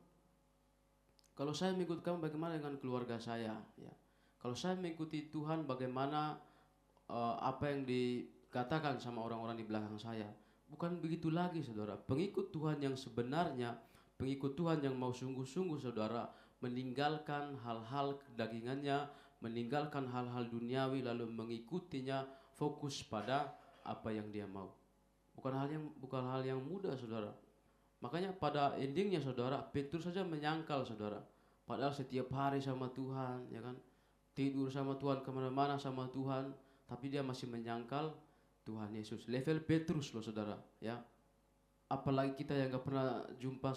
kalau saya mengikut kamu, bagaimana dengan keluarga saya? Ya. Kalau saya mengikuti Tuhan, bagaimana apa yang dikatakan sama orang-orang di belakang saya? Bukan begitu lagi, saudara. Pengikut Tuhan yang sebenarnya, pengikut Tuhan yang mau sungguh-sungguh, saudara, meninggalkan hal-hal kedagingannya, meninggalkan hal-hal duniawi, lalu mengikutinya, fokus pada apa yang dia mau. Bukan hal yang mudah, saudara. Makanya pada endingnya saudara, Petrus saja menyangkal saudara. Padahal setiap hari sama Tuhan, ya kan, tidur sama Tuhan, kemana-mana sama Tuhan, tapi dia masih menyangkal Tuhan Yesus. Level Petrus loh saudara, ya. Apalagi kita yang gak pernah jumpa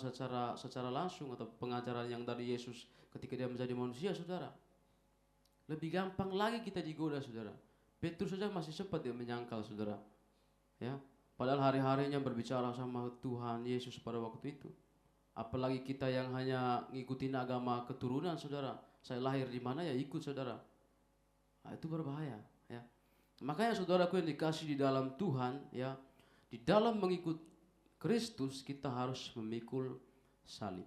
secara langsung atau pengajaran yang dari Yesus ketika dia menjadi manusia saudara. Lebih gampang lagi kita digoda saudara. Petrus saja masih sempat dia menyangkal saudara, ya. Padahal hari-harinya berbicara sama Tuhan Yesus pada waktu itu. Apalagi kita yang hanya ngikutin agama keturunan saudara. Saya lahir di mana ya ikut saudara. Nah, itu berbahaya ya. Makanya saudaraku yang dikasih di dalam Tuhan ya, di dalam mengikut Kristus kita harus memikul salib.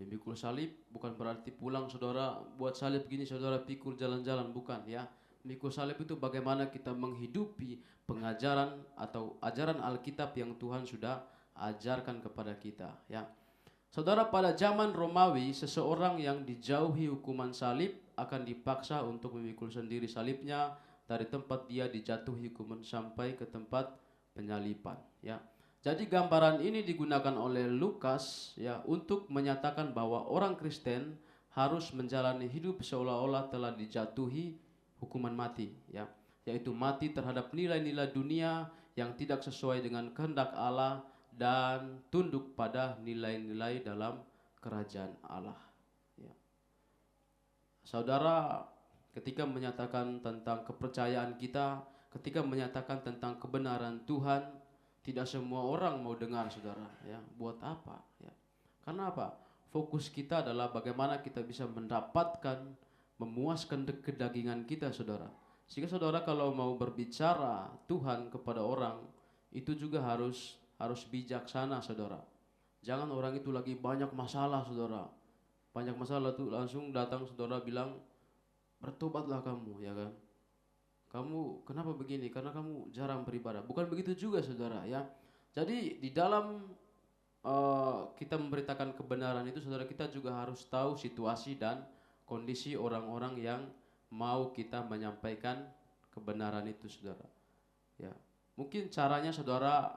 Memikul salib bukan berarti pulang saudara buat salib gini saudara pikul jalan-jalan, bukan ya. Memikul salib itu bagaimana kita menghidupi pengajaran atau ajaran Alkitab yang Tuhan sudah ajarkan kepada kita ya. Saudara, pada zaman Romawi seseorang yang dijauhi hukuman salib akan dipaksa untuk memikul sendiri salibnya dari tempat dia dijatuhi hukuman sampai ke tempat penyaliban ya. Jadi gambaran ini digunakan oleh Lukas ya untuk menyatakan bahwa orang Kristen harus menjalani hidup seolah-olah telah dijatuhi hukuman mati ya, yaitu mati terhadap nilai-nilai dunia yang tidak sesuai dengan kehendak Allah dan tunduk pada nilai-nilai dalam kerajaan Allah ya. Saudara, ketika menyatakan tentang kepercayaan kita, ketika menyatakan tentang kebenaran Tuhan, tidak semua orang mau dengar saudara ya. Buat apa ya? Karena apa? Fokus kita adalah bagaimana kita bisa mendapatkan, memuaskan kedagingan kita, saudara. Sehingga saudara kalau mau berbicara Tuhan kepada orang, itu juga harus bijaksana, saudara. Jangan orang itu lagi banyak masalah, saudara. Banyak masalah tuh langsung datang saudara bilang, bertobatlah kamu, ya kan? Kamu kenapa begini? Karena kamu jarang beribadah. Bukan begitu juga, saudara, ya. Jadi di dalam kita memberitakan kebenaran itu, saudara, kita juga harus tahu situasi dan kondisi orang-orang yang mau kita menyampaikan kebenaran itu, saudara. Ya, mungkin caranya saudara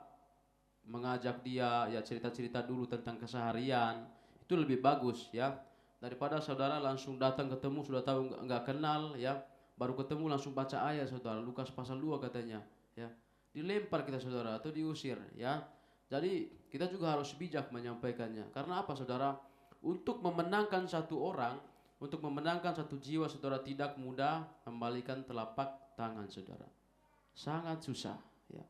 mengajak dia ya cerita-cerita dulu tentang keseharian, itu lebih bagus ya, daripada saudara langsung datang ketemu sudah tahu nggak kenal ya, baru ketemu langsung baca ayat, saudara. Lukas pasal 2 katanya ya, dilempar kita, saudara, atau diusir ya. Jadi kita juga harus bijak menyampaikannya. Karena apa, saudara? Untuk memenangkan satu orang, untuk memenangkan satu jiwa, saudara, tidak mudah membalikan telapak tangan, saudara. Sangat susah ya.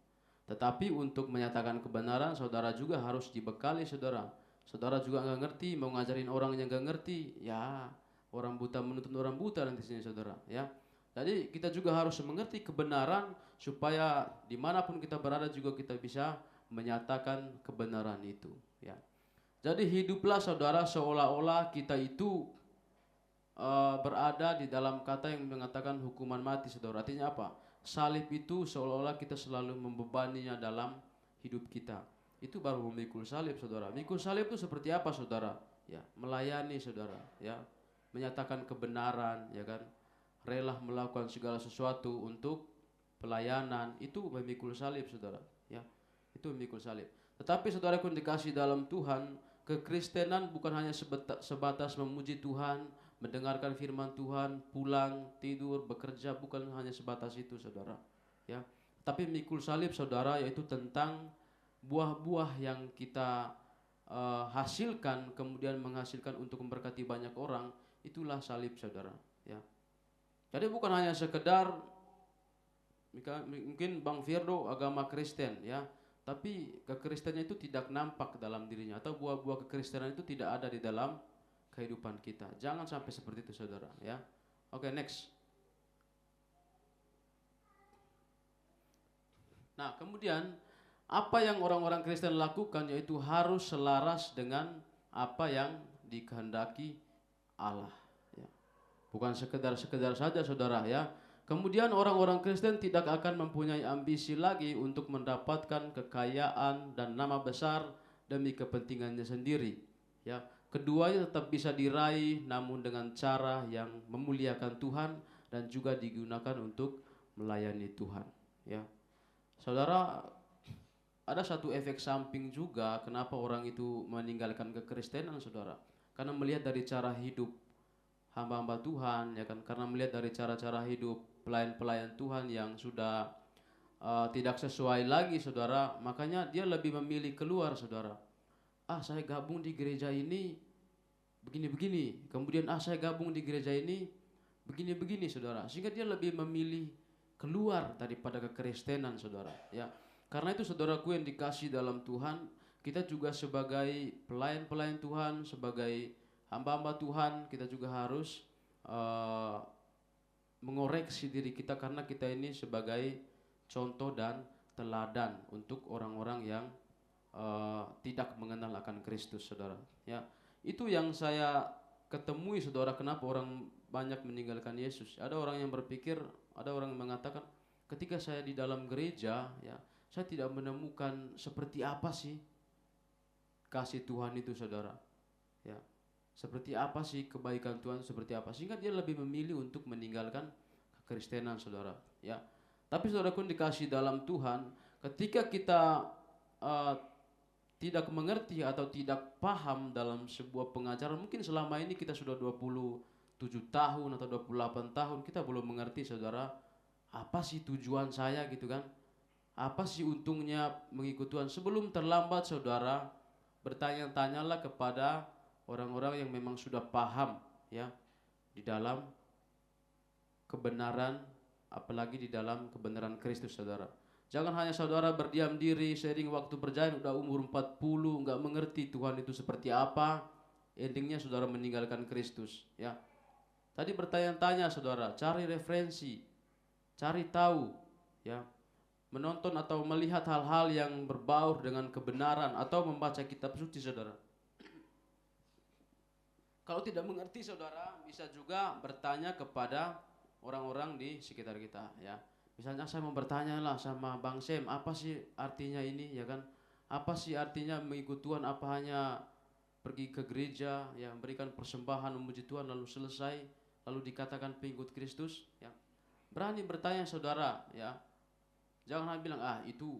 Tetapi untuk menyatakan kebenaran, saudara juga harus dibekali, saudara. Saudara juga nggak ngerti, mau ngajarin orang yang nggak ngerti, ya orang buta menuntut orang buta nanti sini, saudara. Ya, jadi kita juga harus mengerti kebenaran supaya dimanapun kita berada juga kita bisa menyatakan kebenaran itu. Ya, jadi hiduplah, saudara, seolah-olah kita itu berada di dalam kata yang mengatakan hukuman mati, saudara. Artinya apa? Salib itu seolah-olah kita selalu membebaninya dalam hidup kita. Itu baru memikul salib, saudara. Mikul salib itu seperti apa, saudara? Ya, melayani, saudara. Ya, menyatakan kebenaran, ya kan? Rela melakukan segala sesuatu untuk pelayanan. Itu memikul salib, saudara. Ya, itu memikul salib. Tetapi saudara pun dikasih dalam Tuhan, kekristenan bukan hanya sebatas memuji Tuhan, mendengarkan firman Tuhan, pulang, tidur, bekerja, bukan hanya sebatas itu, saudara. Ya, tapi mikul salib, saudara, yaitu tentang buah-buah yang kita hasilkan, kemudian menghasilkan untuk memberkati banyak orang, itulah salib, saudara. Ya, jadi bukan hanya sekedar mungkin Bang Firdo agama Kristen, ya, tapi kekristenan itu tidak nampak dalam dirinya, atau buah-buah kekristenan itu tidak ada di dalam kehidupan kita. Jangan sampai seperti itu, saudara, ya. Oke, next. Nah, kemudian apa yang orang-orang Kristen lakukan yaitu harus selaras dengan apa yang dikehendaki Allah, ya. Bukan sekedar saja, saudara, ya. Kemudian orang-orang Kristen tidak akan mempunyai ambisi lagi untuk mendapatkan kekayaan dan nama besar demi kepentingannya sendiri, ya. Keduanya tetap bisa diraih, namun dengan cara yang memuliakan Tuhan dan juga digunakan untuk melayani Tuhan. Ya, saudara, ada satu efek samping juga kenapa orang itu meninggalkan kekristenan, saudara. Karena melihat dari cara hidup hamba-hamba Tuhan, ya kan. Karena melihat dari cara-cara hidup pelayan-pelayan Tuhan yang sudah tidak sesuai lagi, saudara. Makanya dia lebih memilih keluar, saudara. Saya gabung di gereja ini begini-begini, kemudian saya gabung di gereja ini begini-begini, saudara. Sehingga dia lebih memilih keluar daripada kekristenan, saudara. Ya, karena itu, saudaraku yang dikasih dalam Tuhan, kita juga sebagai pelayan-pelayan Tuhan, sebagai hamba-hamba Tuhan, kita juga harus mengoreksi diri kita, karena kita ini sebagai contoh dan teladan untuk orang-orang yang tidak mengenal akan Kristus, saudara. Ya, itu yang saya ketemui, saudara, kenapa orang banyak meninggalkan Yesus. Ada orang yang berpikir, ada orang yang mengatakan, ketika saya di dalam gereja, ya, saya tidak menemukan seperti apa sih kasih Tuhan itu, saudara. Ya, seperti apa sih kebaikan Tuhan, seperti apa, sehingga dia lebih memilih untuk meninggalkan kekristenan, saudara. Ya, tapi saudara pun dikasih dalam Tuhan, ketika kita tidak mengerti atau tidak paham dalam sebuah pengajaran, mungkin selama ini kita sudah 27 tahun atau 28 tahun, kita belum mengerti, saudara, apa sih tujuan saya, gitu kan. Apa sih untungnya mengikut Tuhan? Sebelum terlambat, saudara, bertanya-tanyalah kepada orang-orang yang memang sudah paham, ya, di dalam kebenaran, apalagi di dalam kebenaran Kristus, saudara. Jangan hanya saudara berdiam diri, seiring waktu berjalan udah umur 40, nggak mengerti Tuhan itu seperti apa, endingnya saudara meninggalkan Kristus. Ya, tadi bertanya-tanya saudara, cari referensi, cari tahu, ya, menonton atau melihat hal-hal yang berbaur dengan kebenaran atau membaca kitab suci saudara. Kalau tidak mengerti saudara, bisa juga bertanya kepada orang-orang di sekitar kita, ya. Misalnya saya mau bertanya lah sama Bang Sem, apa sih artinya ini, ya kan? Apa sih artinya mengikut Tuhan? Apa hanya pergi ke gereja, ya, memberikan persembahan memuji Tuhan lalu selesai, lalu dikatakan pengikut Kristus, ya? Berani bertanya saudara, ya. Jangan bilang, itu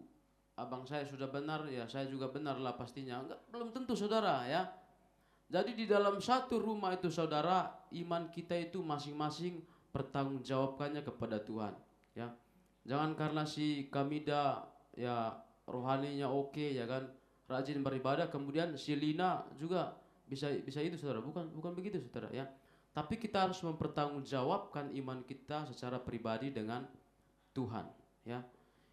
abang saya sudah benar, ya saya juga benar lah pastinya. Enggak, belum tentu saudara, ya. Jadi di dalam satu rumah itu saudara, iman kita itu masing-masing pertanggungjawabkannya kepada Tuhan, ya. Jangan karena si Kamida ya rohaninya oke, ya kan, rajin beribadah, kemudian si Lina juga bisa itu saudara. Bukan begitu saudara, ya. Tapi kita harus mempertanggungjawabkan iman kita secara pribadi dengan Tuhan, ya.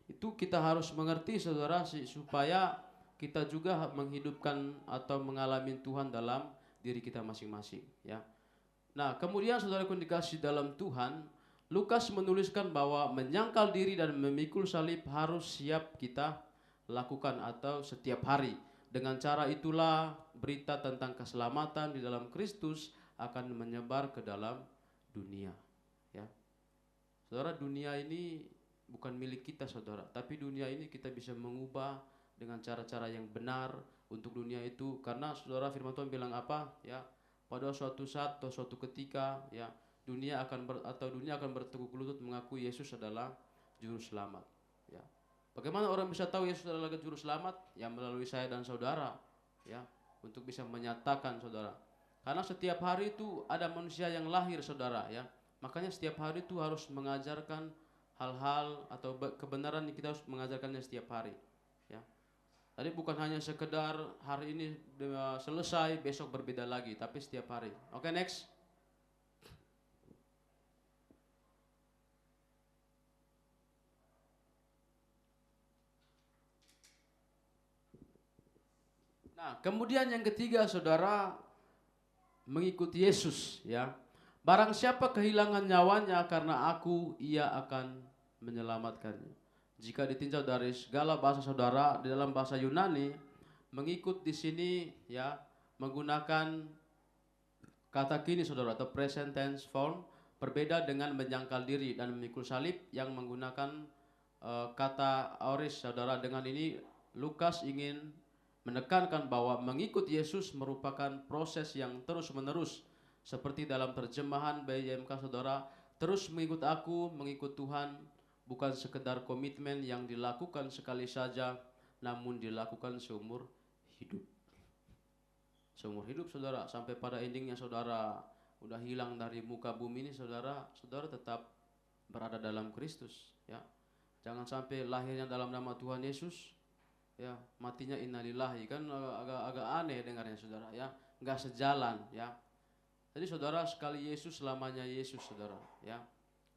Itu kita harus mengerti saudara, supaya kita juga menghidupkan atau mengalami Tuhan dalam diri kita masing-masing, ya. Nah, kemudian saudara yang dikasih dalam Tuhan, Lukas menuliskan bahwa menyangkal diri dan memikul salib harus siap kita lakukan atau setiap hari. Dengan cara itulah berita tentang keselamatan di dalam Kristus akan menyebar ke dalam dunia, ya. Saudara, dunia ini bukan milik kita saudara, tapi dunia ini kita bisa mengubah dengan cara-cara yang benar untuk dunia itu. Karena saudara, firman Tuhan bilang apa, ya, pada suatu saat atau suatu ketika, ya, dunia akan bertekuk lutut mengakui Yesus adalah juru selamat, ya. Bagaimana orang bisa tahu Yesus adalah juru selamat? Ya melalui saya dan saudara, ya, untuk bisa menyatakan saudara. Karena setiap hari itu ada manusia yang lahir saudara, ya. Makanya setiap hari itu harus mengajarkan hal-hal atau kebenaran yang kita harus mengajarkannya setiap hari, ya. Tadi bukan hanya sekedar hari ini selesai, besok berbeda lagi, tapi setiap hari. Oke, next. Nah, kemudian yang ketiga saudara, mengikuti Yesus, ya. Barang siapa kehilangan nyawanya karena aku, ia akan menyelamatkannya. Jika ditinjau dari segala bahasa saudara, di dalam bahasa Yunani, mengikut di sini, ya, menggunakan kata kini saudara atau present tense form, berbeda dengan menyangkal diri dan memikul salib yang menggunakan kata aorist saudara. Dengan ini Lukas ingin menekankan bahwa mengikut Yesus merupakan proses yang terus-menerus. Seperti dalam terjemahan BYMK saudara, terus mengikut aku, mengikut Tuhan, bukan sekedar komitmen yang dilakukan sekali saja, namun dilakukan seumur hidup. Seumur hidup saudara, sampai pada endingnya saudara udah hilang dari muka bumi ini saudara, saudara tetap berada dalam Kristus, ya. Jangan sampai lahirnya dalam nama Tuhan Yesus, ya, matinya innalillahi, kan agak aneh dengarnya saudara, ya, nggak sejalan, ya. Jadi saudara, sekali Yesus selamanya Yesus saudara, ya.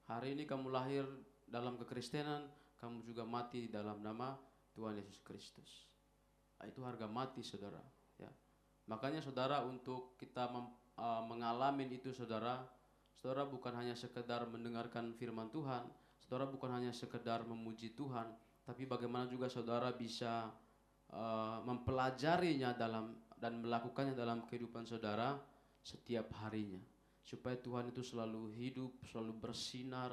Hari ini kamu lahir dalam kekristenan, kamu juga mati dalam nama Tuhan Yesus Kristus. Itu harga mati saudara, ya. Makanya saudara, untuk kita mengalami itu saudara, saudara bukan hanya sekedar mendengarkan firman Tuhan, saudara bukan hanya sekedar memuji Tuhan, tapi bagaimana juga saudara bisa mempelajarinya dan melakukannya dalam kehidupan saudara setiap harinya, supaya Tuhan itu selalu hidup, selalu bersinar.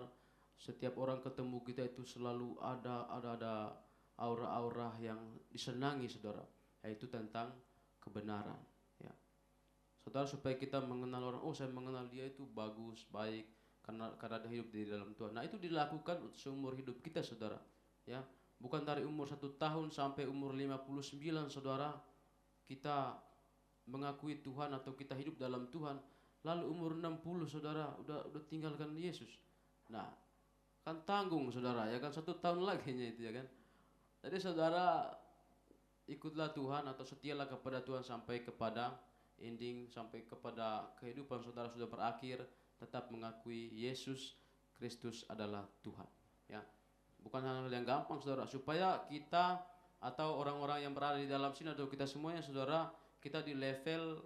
Setiap orang ketemu kita itu selalu ada aura-aura yang disenangi saudara, yaitu tentang kebenaran, ya. Saudara, supaya kita mengenal orang, oh saya mengenal dia itu bagus, baik, karena dia hidup di dalam Tuhan. Nah, itu dilakukan seumur hidup kita saudara, ya. Bukan dari umur 1 tahun sampai umur 59 saudara kita mengakui Tuhan atau kita hidup dalam Tuhan, lalu umur 60 saudara udah tinggalkan Yesus. Nah, kan tanggung saudara, ya kan, 1 tahun lagi itu, ya kan. Jadi saudara, ikutlah Tuhan atau setialah kepada Tuhan sampai kepada ending, sampai kepada kehidupan saudara sudah berakhir, tetap mengakui Yesus Kristus adalah Tuhan, ya. bukan hal-hal yang gampang saudara, supaya kita atau orang-orang yang berada di dalam sini atau kita semuanya saudara, kita di level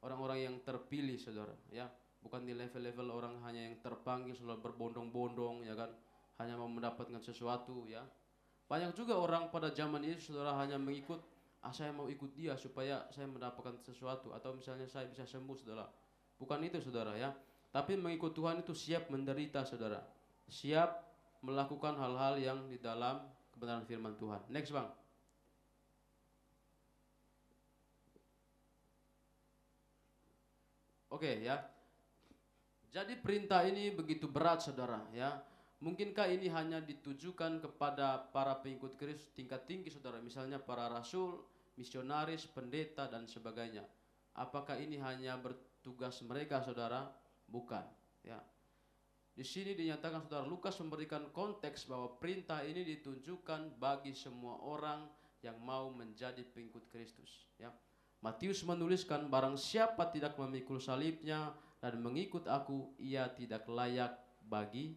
orang-orang yang terpilih saudara, ya, bukan di level-level orang hanya yang terpanggil saudara, berbondong-bondong, ya kan, hanya mau mendapatkan sesuatu, ya. Banyak juga orang pada zaman ini saudara hanya mengikut, saya mau ikut dia supaya saya mendapatkan sesuatu, atau misalnya saya bisa sembuh saudara. Bukan itu saudara, ya. Tapi mengikut Tuhan itu siap menderita saudara, siap melakukan hal-hal yang di dalam kebenaran firman Tuhan. Next bang. Oke, ya. Jadi perintah ini begitu berat saudara, ya. Mungkinkah ini hanya ditujukan kepada para pengikut Kristus tingkat tinggi saudara, misalnya para rasul, misionaris, pendeta dan sebagainya? Apakah ini hanya bertugas mereka saudara? Bukan, ya. Di sini dinyatakan saudara, Lukas memberikan konteks bahwa perintah ini ditunjukkan bagi semua orang yang mau menjadi pengikut Kristus, ya. Matius menuliskan, barang siapa tidak memikul salibnya dan mengikut aku, ia tidak layak bagi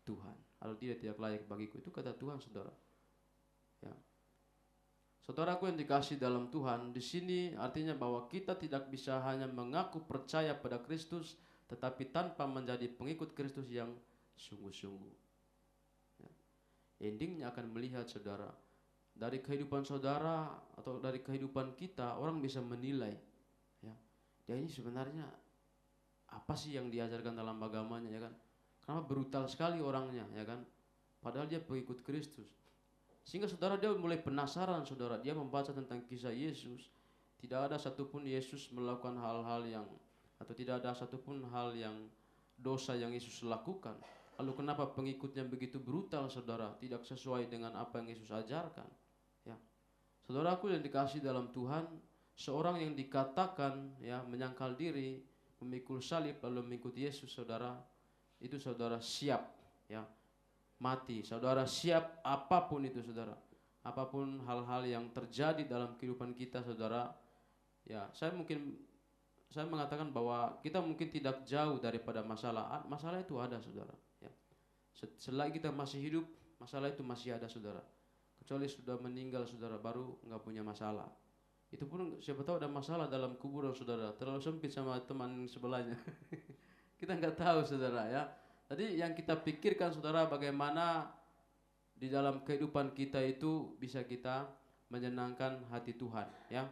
Tuhan. Kalau tidak layak bagiku, itu kata Tuhan saudara, ya. Saudaraku yang dikasih dalam Tuhan, di sini artinya bahwa kita tidak bisa hanya mengaku percaya pada Kristus tetapi tanpa menjadi pengikut Kristus yang sungguh-sungguh, ya. Endingnya akan melihat saudara, dari kehidupan saudara atau dari kehidupan kita, orang bisa menilai, ya, dia ini sebenarnya apa sih yang diajarkan dalam agamanya, ya kan? Karena brutal sekali orangnya, ya kan? Padahal dia pengikut Kristus. Sehingga saudara dia mulai penasaran saudara, dia membaca tentang kisah Yesus, tidak ada satupun Yesus melakukan hal-hal yang, atau tidak ada satupun hal yang dosa yang Yesus lakukan. Lalu kenapa pengikutnya begitu brutal saudara, tidak sesuai dengan apa yang Yesus ajarkan, ya. Saudaraku yang dikasih dalam Tuhan, seorang yang dikatakan, ya, menyangkal diri, memikul salib lalu mengikuti Yesus saudara, itu saudara siap, ya, mati. Saudara siap apapun itu saudara, apapun hal-hal yang terjadi dalam kehidupan kita saudara, ya. Saya mengatakan bahwa kita mungkin tidak jauh daripada masalah. Masalah itu ada saudara, ya. Selagi kita masih hidup, masalah itu masih ada saudara. Kecuali sudah meninggal saudara, baru nggak punya masalah. Itu pun siapa tahu ada masalah dalam kuburan saudara, terlalu sempit sama teman sebelahnya. Kita nggak tahu saudara, ya. Jadi yang kita pikirkan saudara, bagaimana di dalam kehidupan kita itu bisa kita menyenangkan hati Tuhan, ya,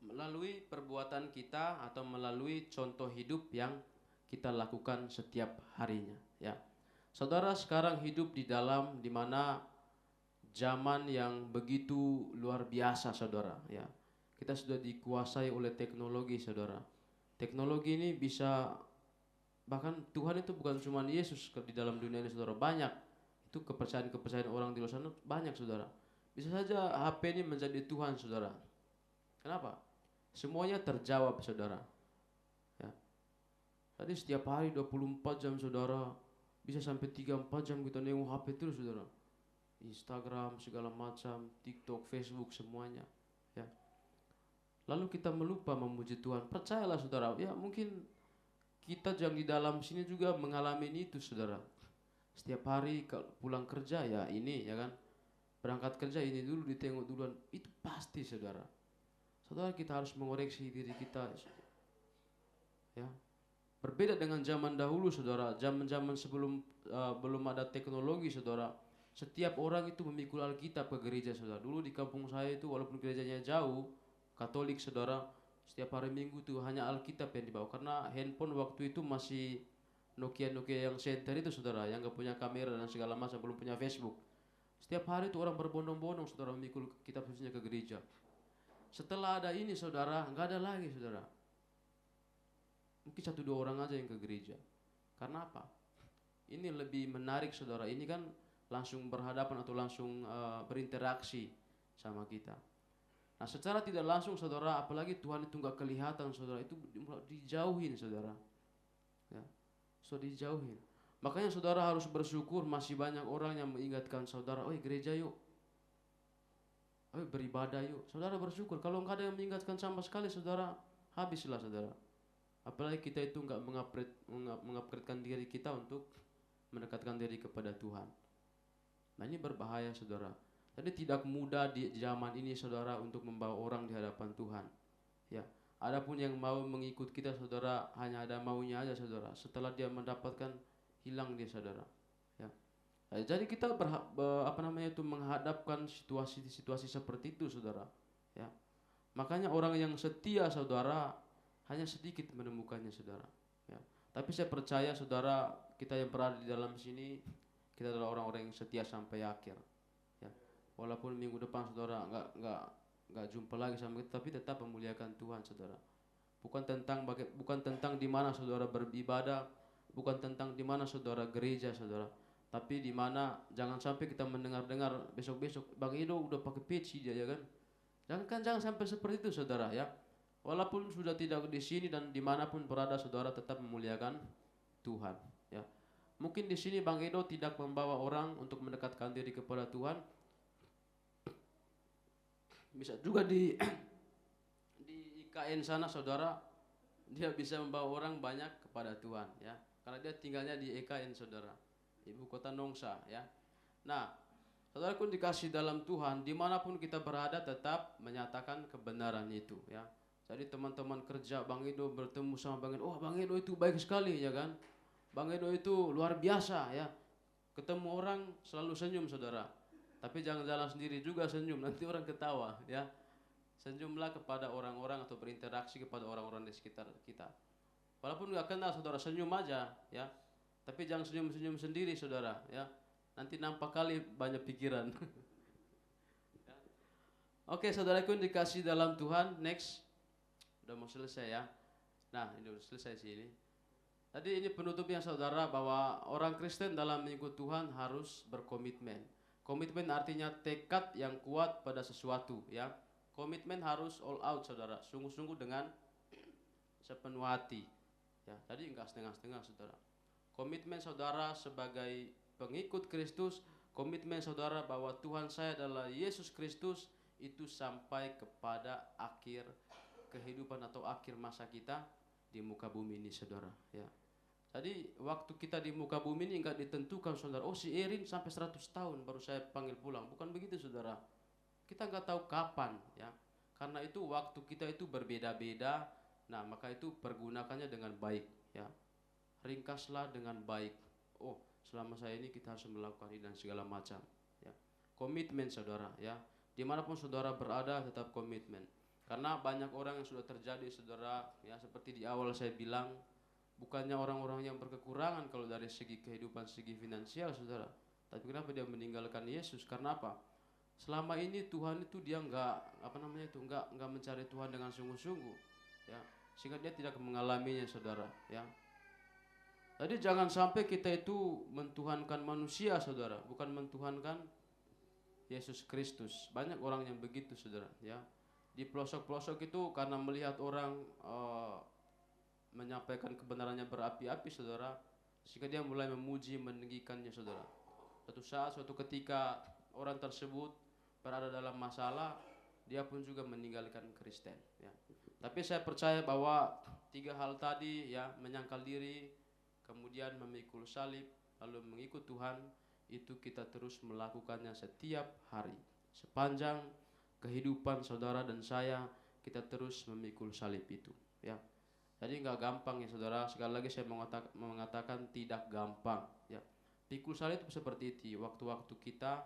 melalui perbuatan kita atau melalui contoh hidup yang kita lakukan setiap harinya, ya. Saudara sekarang hidup di dalam dimana zaman yang begitu luar biasa saudara, ya. Kita sudah dikuasai oleh teknologi saudara. Teknologi ini bisa, bahkan Tuhan itu bukan cuma Yesus di dalam dunia ini saudara, banyak itu kepercayaan orang di luar sana banyak saudara. Bisa saja HP ini menjadi Tuhan saudara. Kenapa? Semuanya terjawab saudara, ya. Tadi setiap hari 24 jam saudara, bisa sampai 3-4 jam kita nengok HP terus saudara. Instagram segala macam, TikTok, Facebook semuanya, ya. Lalu kita melupa memuji Tuhan. Percayalah saudara, ya, mungkin kita yang di dalam sini juga mengalami itu saudara. Setiap hari kalau pulang kerja, ya ini, ya kan, berangkat kerja ini dulu ditengok duluan, itu pasti saudara. Saudara kita harus mengoreksi diri kita, ya. Berbeda dengan zaman dahulu saudara, zaman-zaman sebelum belum ada teknologi saudara. Setiap orang itu memikul Alkitab ke gereja saudara. Dulu di kampung saya itu walaupun gerejanya jauh, Katolik saudara, setiap hari Minggu itu hanya Alkitab yang dibawa. Karena handphone waktu itu masih Nokia yang center itu saudara, yang gak punya kamera dan segala macam, belum punya Facebook. Setiap hari itu orang berbondong-bondong saudara memikul kitab sucinya ke gereja. Setelah ada ini saudara, nggak ada lagi saudara. Mungkin 1-2 orang aja yang ke gereja. Karena apa? Ini lebih menarik saudara. Ini kan langsung berhadapan atau langsung berinteraksi sama kita. Nah secara tidak langsung saudara, apalagi Tuhan itu nggak kelihatan saudara, itu dijauhin saudara, ya. So dijauhin. Makanya saudara harus bersyukur masih banyak orang yang mengingatkan saudara, oi gereja yuk, oi beribadah yuk. Saudara bersyukur. Kalau nggak ada yang mengingatkan sama sekali saudara, habislah saudara. Apalagi kita itu nggak mengupgradekan diri kita untuk mendekatkan diri kepada Tuhan. Nah ini berbahaya saudara. Jadi tidak mudah di zaman ini saudara untuk membawa orang di hadapan Tuhan. Ya, adapun yang mau mengikut kita saudara hanya ada maunya aja saudara. Setelah dia mendapatkan hilang dia saudara. Ya. Nah, jadi kita menghadapkan situasi-situasi seperti itu saudara. Ya. Makanya orang yang setia saudara hanya sedikit menemukannya saudara. Ya. Tapi saya percaya saudara kita yang berada di dalam sini kita adalah orang-orang yang setia sampai akhir. Ya. Walaupun minggu depan saudara nggak jumpa lagi sama kita, tapi tetap memuliakan Tuhan saudara. Bukan tentang di mana saudara beribadah, bukan tentang di mana saudara gereja saudara, tapi di mana jangan sampai kita mendengar-dengar besok-besok Bang Edo udah pakai peci dia ya kan. Jangan sampai seperti itu saudara ya. Walaupun sudah tidak di sini dan dimanapun berada saudara tetap memuliakan Tuhan ya. Mungkin di sini Bang Edo tidak membawa orang untuk mendekatkan diri kepada Tuhan. Bisa juga di IKN sana saudara, dia bisa membawa orang banyak kepada Tuhan ya. Karena dia tinggalnya di IKN saudara, ibu kota Nongsa ya. Nah, saudara pun dikasih dalam Tuhan, dimanapun kita berada tetap menyatakan kebenaran itu ya. Jadi teman-teman kerja Bang Edo bertemu sama Bang Edo, oh Bang Edo itu baik sekali ya kan. Bang Edo itu luar biasa ya. Ketemu orang selalu senyum saudara. Tapi jangan jalan sendiri juga senyum, nanti orang ketawa ya. Senyumlah kepada orang-orang atau berinteraksi kepada orang-orang di sekitar kita. Walaupun nggak kenal saudara, senyum aja ya. Tapi jangan senyum-senyum sendiri saudara ya. Nanti nampak kali banyak pikiran. Ya. Oke saudaraku dikasih dalam Tuhan, next. Udah mau selesai ya. Nah ini udah selesai sih ini. Tadi ini penutupnya saudara bahwa orang Kristen dalam mengikut Tuhan harus berkomitmen. Komitmen artinya tekad yang kuat pada sesuatu ya. Komitmen harus all out saudara, sungguh-sungguh dengan sepenuh hati. Ya, tadi enggak setengah-setengah saudara. Komitmen saudara sebagai pengikut Kristus, komitmen saudara bahwa Tuhan saya adalah Yesus Kristus itu sampai kepada akhir kehidupan atau akhir masa kita di muka bumi ini saudara ya. Jadi waktu kita di muka bumi ini enggak ditentukan saudara. Oh si Erin sampai 100 tahun baru saya panggil pulang. Bukan begitu saudara. Kita enggak tahu kapan ya. Karena itu waktu kita itu berbeda-beda. Nah maka itu pergunakannya dengan baik ya. Ringkaslah dengan baik. Oh selama saya ini kita harus melakukan ini dan segala macam ya. Komitmen saudara ya. Dimanapun saudara berada tetap komitmen. Karena banyak orang yang sudah terjadi saudara ya. Seperti di awal saya bilang, bukannya orang-orang yang berkekurangan kalau dari segi kehidupan, segi finansial saudara. Tapi kenapa dia meninggalkan Yesus? Karena apa? Selama ini Tuhan itu dia enggak mencari Tuhan dengan sungguh-sungguh ya. Sehingga dia tidak mengalaminya saudara ya. Jadi jangan sampai kita itu mentuhankan manusia saudara, bukan mentuhankan Yesus Kristus. Banyak orang yang begitu saudara ya. Di pelosok-pelosok itu karena melihat orang menyampaikan kebenarannya berapi-api saudara, sehingga dia mulai memuji meninggikannya saudara. Suatu ketika orang tersebut berada dalam masalah, dia pun juga meninggalkan Kristen ya. Tapi saya percaya bahwa 3 hal tadi ya, menyangkal diri, kemudian memikul salib, lalu mengikut Tuhan, itu kita terus melakukannya setiap hari. Sepanjang kehidupan saudara dan saya, kita terus memikul salib itu ya. Jadi nggak gampang ya saudara. Sekali lagi saya mengatakan tidak gampang ya. Pikul salib itu seperti itu. Waktu-waktu kita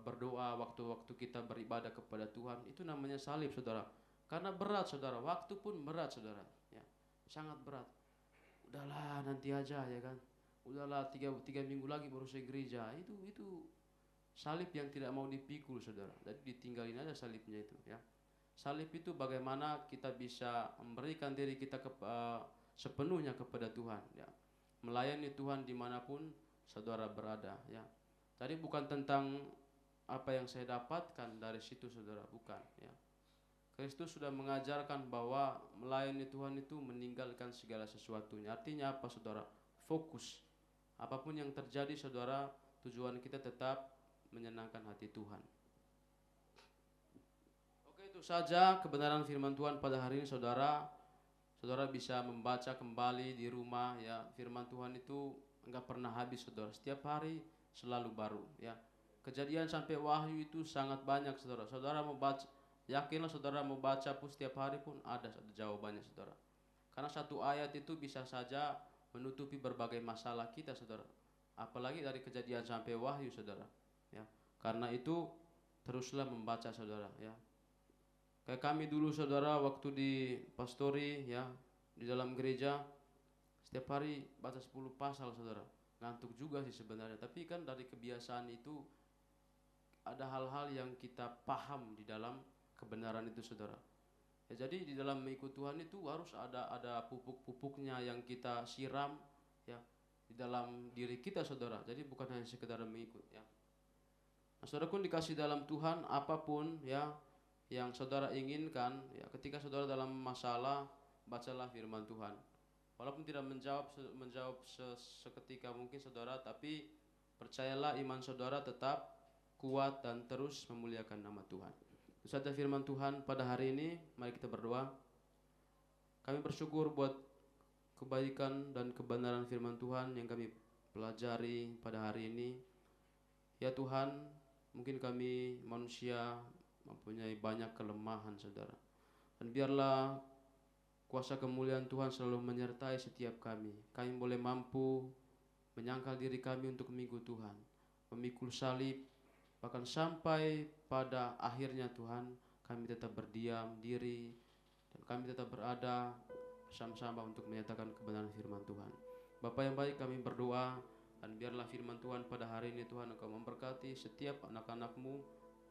berdoa, waktu-waktu kita beribadah kepada Tuhan, itu namanya salib saudara. Karena berat saudara. Waktu pun berat saudara ya. Sangat berat. Udahlah nanti aja ya kan. Udahlah 3 minggu lagi baru saya gereja. Itu salib yang tidak mau dipikul saudara. Jadi ditinggalin aja salibnya itu ya. Salib itu bagaimana kita bisa memberikan diri kita sepenuhnya kepada Tuhan ya. Melayani Tuhan dimanapun saudara berada ya. Jadi bukan tentang apa yang saya dapatkan dari situ saudara, bukan ya. Kristus sudah mengajarkan bahwa melayani Tuhan itu meninggalkan segala sesuatunya. Artinya apa saudara? Fokus. Apapun yang terjadi saudara, tujuan kita tetap menyenangkan hati Tuhan. Itu saja kebenaran firman Tuhan pada hari ini saudara. Saudara bisa membaca kembali di rumah ya. Firman Tuhan itu nggak pernah habis saudara, setiap hari selalu baru ya. Kejadian sampai Wahyu itu sangat banyak saudara. Saudara mau baca, yakinlah saudara mau baca pun setiap hari pun ada jawabannya saudara. Karena satu ayat itu bisa saja menutupi berbagai masalah kita saudara. Apalagi dari Kejadian sampai Wahyu saudara ya. Karena itu teruslah membaca saudara ya. Kayak kami dulu saudara waktu di pastori ya, di dalam gereja setiap hari baca 10 pasal saudara. Ngantuk juga sih sebenarnya, tapi kan dari kebiasaan itu ada hal-hal yang kita paham di dalam kebenaran itu saudara. Ya, jadi di dalam mengikut Tuhan itu harus ada pupuk-pupuknya yang kita siram ya di dalam diri kita saudara. Jadi bukan hanya sekedar mengikut ya. Nah, saudara pun dikasih dalam Tuhan apapun ya yang saudara inginkan ya, ketika saudara dalam masalah bacalah firman Tuhan. Walaupun tidak menjawab seketika mungkin saudara, tapi percayalah iman saudara tetap kuat dan terus memuliakan nama Tuhan. Itu saja firman Tuhan pada hari ini. Mari kita berdoa. Kami bersyukur buat kebaikan dan kebenaran firman Tuhan yang kami pelajari pada hari ini. Ya Tuhan, mungkin kami manusia mempunyai banyak kelemahan saudara. Dan biarlah kuasa kemuliaan Tuhan selalu menyertai setiap kami. Kami boleh mampu menyangkal diri kami untuk mengikut Tuhan, memikul salib, bahkan sampai pada akhirnya Tuhan kami tetap berdiam diri dan kami tetap berada bersama-sama untuk menyatakan kebenaran firman Tuhan. Bapa yang baik, kami berdoa dan biarlah firman Tuhan pada hari ini Tuhan Engkau memberkati setiap anak-anak-Mu,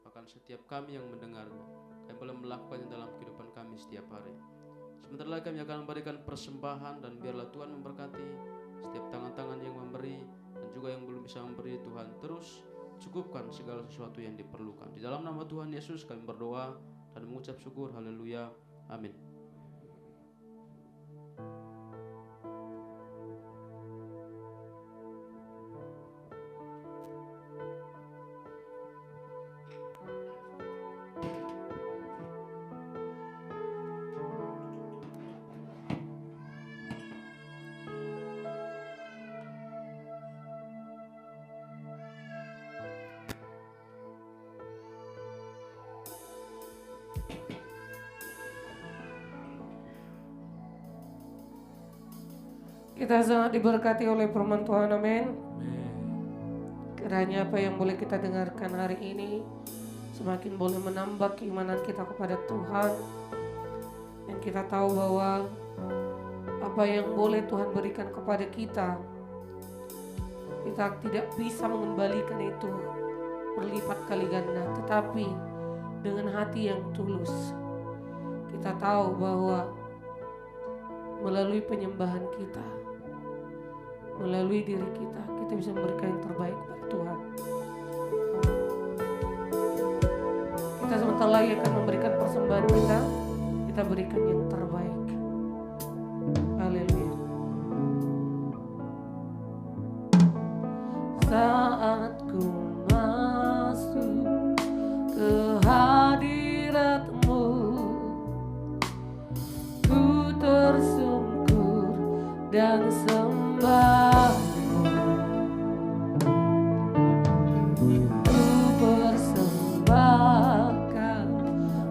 bahkan setiap kami yang mendengarnya. Kami boleh melakukannya dalam kehidupan kami setiap hari. Sebentar lagi kami akan memberikan persembahan dan biarlah Tuhan memberkati setiap tangan-tangan yang memberi dan juga yang belum bisa memberi. Tuhan terus cukupkan segala sesuatu yang diperlukan. Di dalam nama Tuhan Yesus kami berdoa dan mengucap syukur. Haleluya. Amin. Kita sangat diberkati oleh firman Tuhan, amin. Kiranya apa yang boleh kita dengarkan hari ini semakin boleh menambah keimanan kita kepada Tuhan. Dan kita tahu bahwa apa yang boleh Tuhan berikan kepada kita, kita tidak bisa mengembalikan itu berlipat kali ganda. Tetapi dengan hati yang tulus, kita tahu bahwa melalui penyembahan kita, melalui diri kita bisa memberikan yang terbaik bagi Tuhan. Kita sebentar lagi akan memberikan persembahan kita berikan yang terbaik. Haleluya. Saat ku masuk ke hadirat-Mu, ku tersungkur dan sembah. Ku persembahkan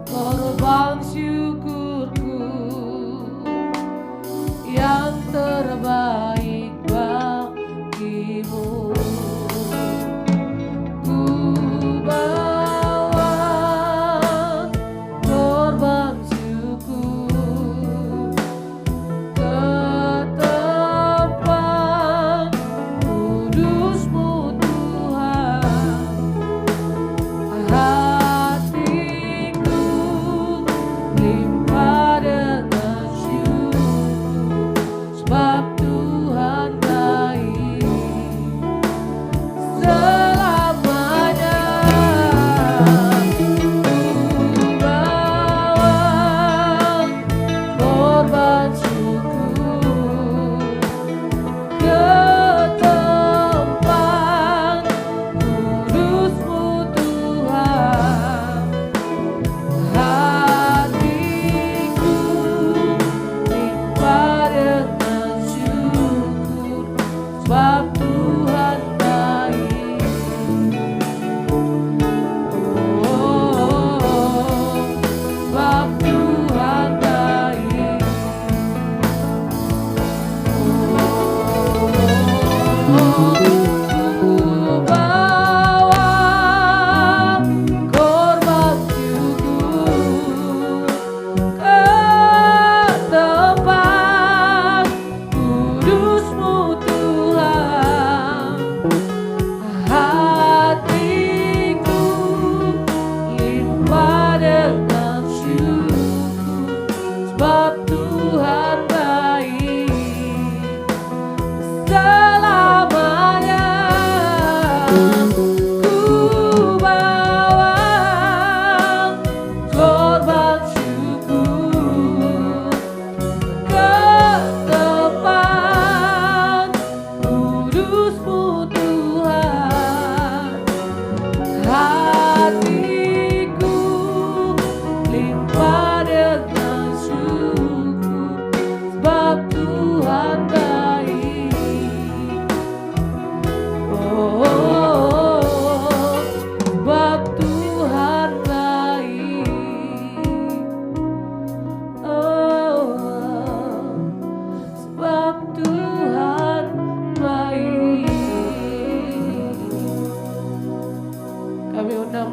korban syukurku yang terbaik bagimu. Ku bawa korban syukur ke tempat kudus-Mu Tuhan. Hatiku limpah dengan syukur, sebab Tuhan baik selamanya. Ku bawa korban syukur ke tempat kudus-Mu Tuhan. Hatiku limpah dengan syukur, sebab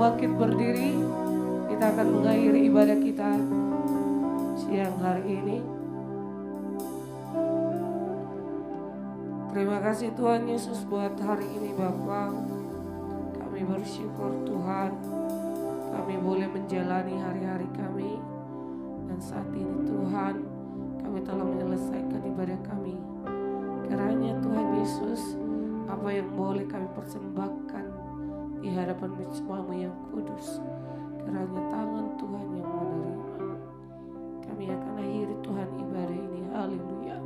bangkit berdiri, kita akan mengakhiri ibadah kita siang hari ini. Terima kasih Tuhan Yesus buat hari ini Bapa. Kami bersyukur Tuhan, kami boleh menjalani hari-hari kami. Dan saat ini Tuhan, kami telah menyelesaikan ibadah kami. Kiranya Tuhan Yesus, apa yang boleh kami persembahkan di hadapan semua yang kudus, kiranya tangan Tuhan yang menerima. Kami akan akhiri Tuhan ibadah ini. Haleluya.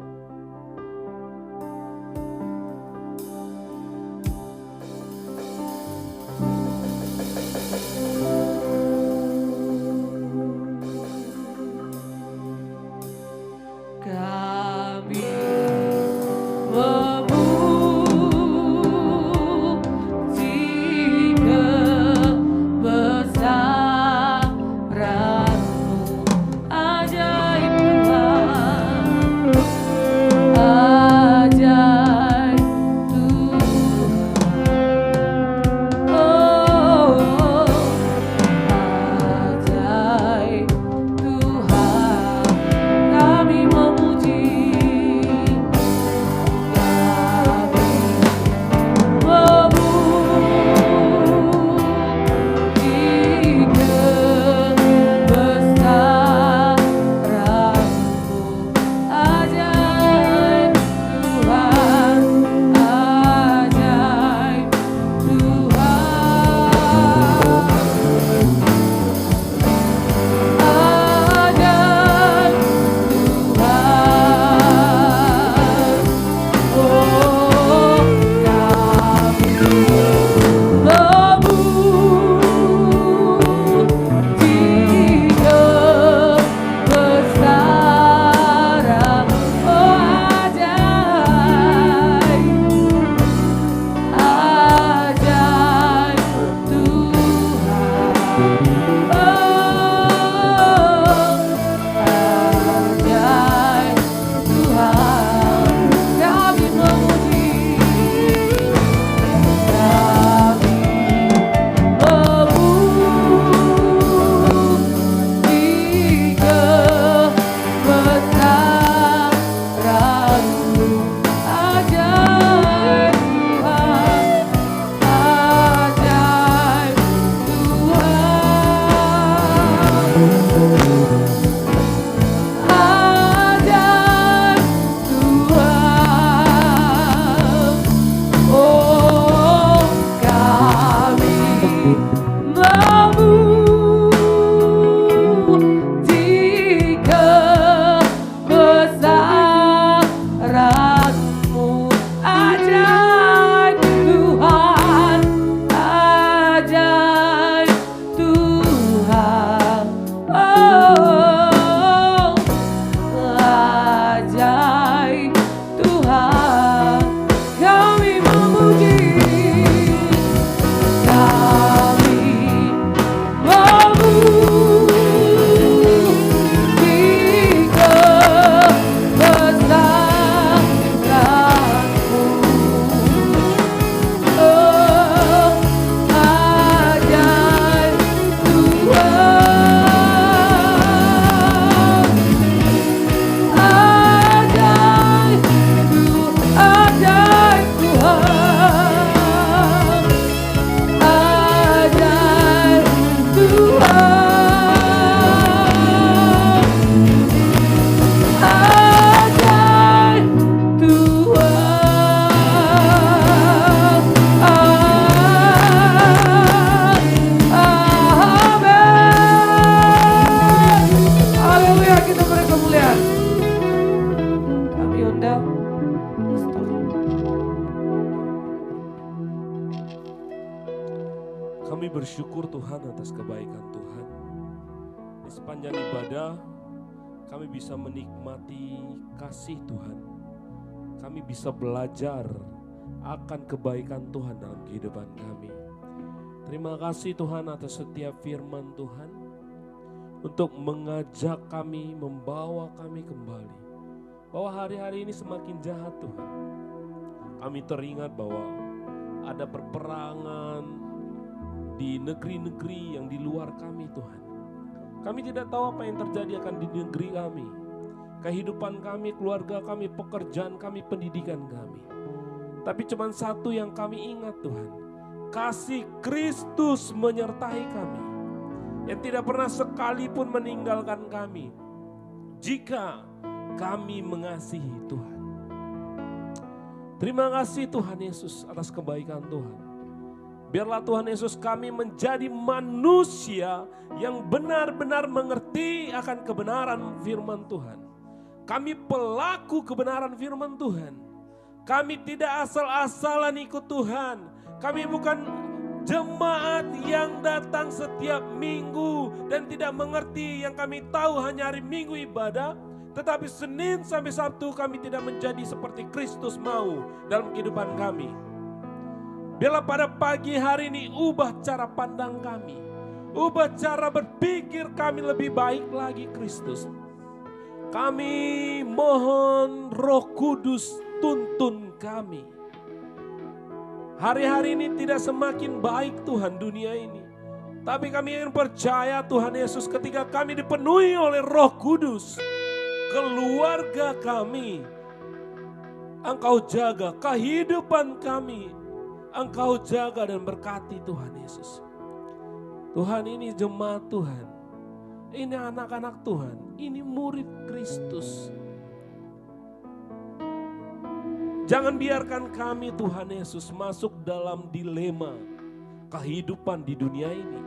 Kami bersyukur Tuhan atas kebaikan Tuhan. Di sepanjang ibadah kami bisa menikmati kasih Tuhan. Kami bisa belajar akan kebaikan Tuhan dalam kehidupan kami. Terima kasih Tuhan atas setiap firman Tuhan untuk mengajak kami, membawa kami kembali. Bahwa hari-hari ini semakin jahat Tuhan. Kami teringat bahwa ada perperangan di negeri-negeri yang di luar kami Tuhan. Kami tidak tahu apa yang terjadi akan di negeri kami. Kehidupan kami, keluarga kami, pekerjaan kami, pendidikan kami. Tapi cuma satu yang kami ingat Tuhan. Kasih Kristus menyertai kami. Yang tidak pernah sekalipun meninggalkan kami. Jika kami mengasihi Tuhan. Terima kasih Tuhan Yesus atas kebaikan Tuhan. Biarlah Tuhan Yesus kami menjadi manusia yang benar-benar mengerti akan kebenaran firman Tuhan. Kami pelaku kebenaran firman Tuhan. Kami tidak asal-asalan ikut Tuhan. Kami bukan jemaat yang datang setiap minggu dan tidak mengerti, yang kami tahu hanya hari Minggu ibadah. Tetapi Senin sampai Sabtu kami tidak menjadi seperti Kristus mau dalam kehidupan kami. Biarlah pada pagi hari ini ubah cara pandang kami. Ubah cara berpikir kami lebih baik lagi Kristus. Kami mohon Roh Kudus tuntun kami. Hari-hari ini tidak semakin baik Tuhan dunia ini. Tapi kami ingin percaya Tuhan Yesus ketika kami dipenuhi oleh Roh Kudus. Keluarga kami Engkau jaga, kehidupan kami Engkau jaga dan berkati Tuhan Yesus. Tuhan, ini jemaat Tuhan, ini anak-anak Tuhan, ini murid Kristus. Jangan biarkan kami Tuhan Yesus masuk dalam dilema kehidupan di dunia ini.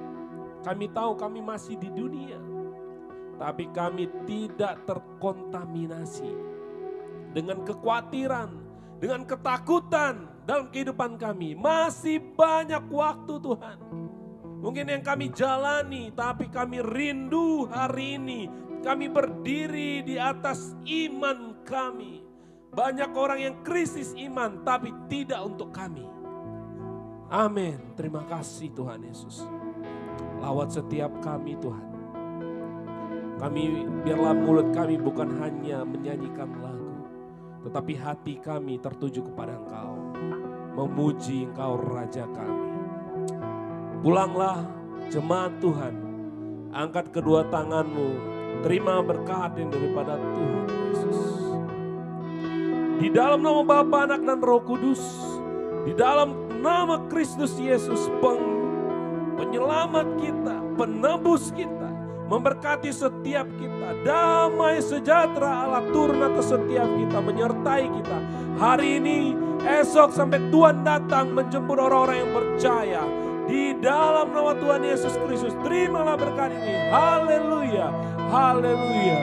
Kami tahu kami masih di dunia, tapi kami tidak terkontaminasi dengan kekhawatiran, dengan ketakutan dalam kehidupan kami. Masih banyak waktu Tuhan. Mungkin yang kami jalani, tapi kami rindu hari ini. Kami berdiri di atas iman kami. Banyak orang yang krisis iman, tapi tidak untuk kami. Amin. Terima kasih Tuhan Yesus. Lawat setiap kami Tuhan. Kami, biarlah mulut kami bukan hanya menyanyikan lagu, tetapi hati kami tertuju kepada Engkau. Memuji Engkau Raja kami. Pulanglah jemaat Tuhan. Angkat kedua tanganmu. Terima berkat yang daripada Tuhan Yesus. Di dalam nama Bapa, Anak dan Roh Kudus. Di dalam nama Kristus Yesus, penyelamat kita, penebus kita, memberkati setiap kita. Damai sejahtera Allah turun atas setiap kita, menyertai kita. Hari ini, esok sampai Tuhan datang menjemput orang-orang yang percaya. Di dalam nama Tuhan Yesus Kristus, terimalah berkat ini. Haleluya, haleluya.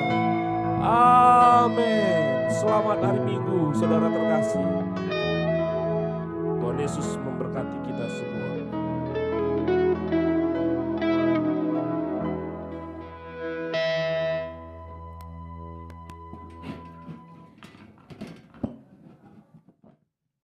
Amin. Selamat hari Minggu, saudara terkasih. Tuhan Yesus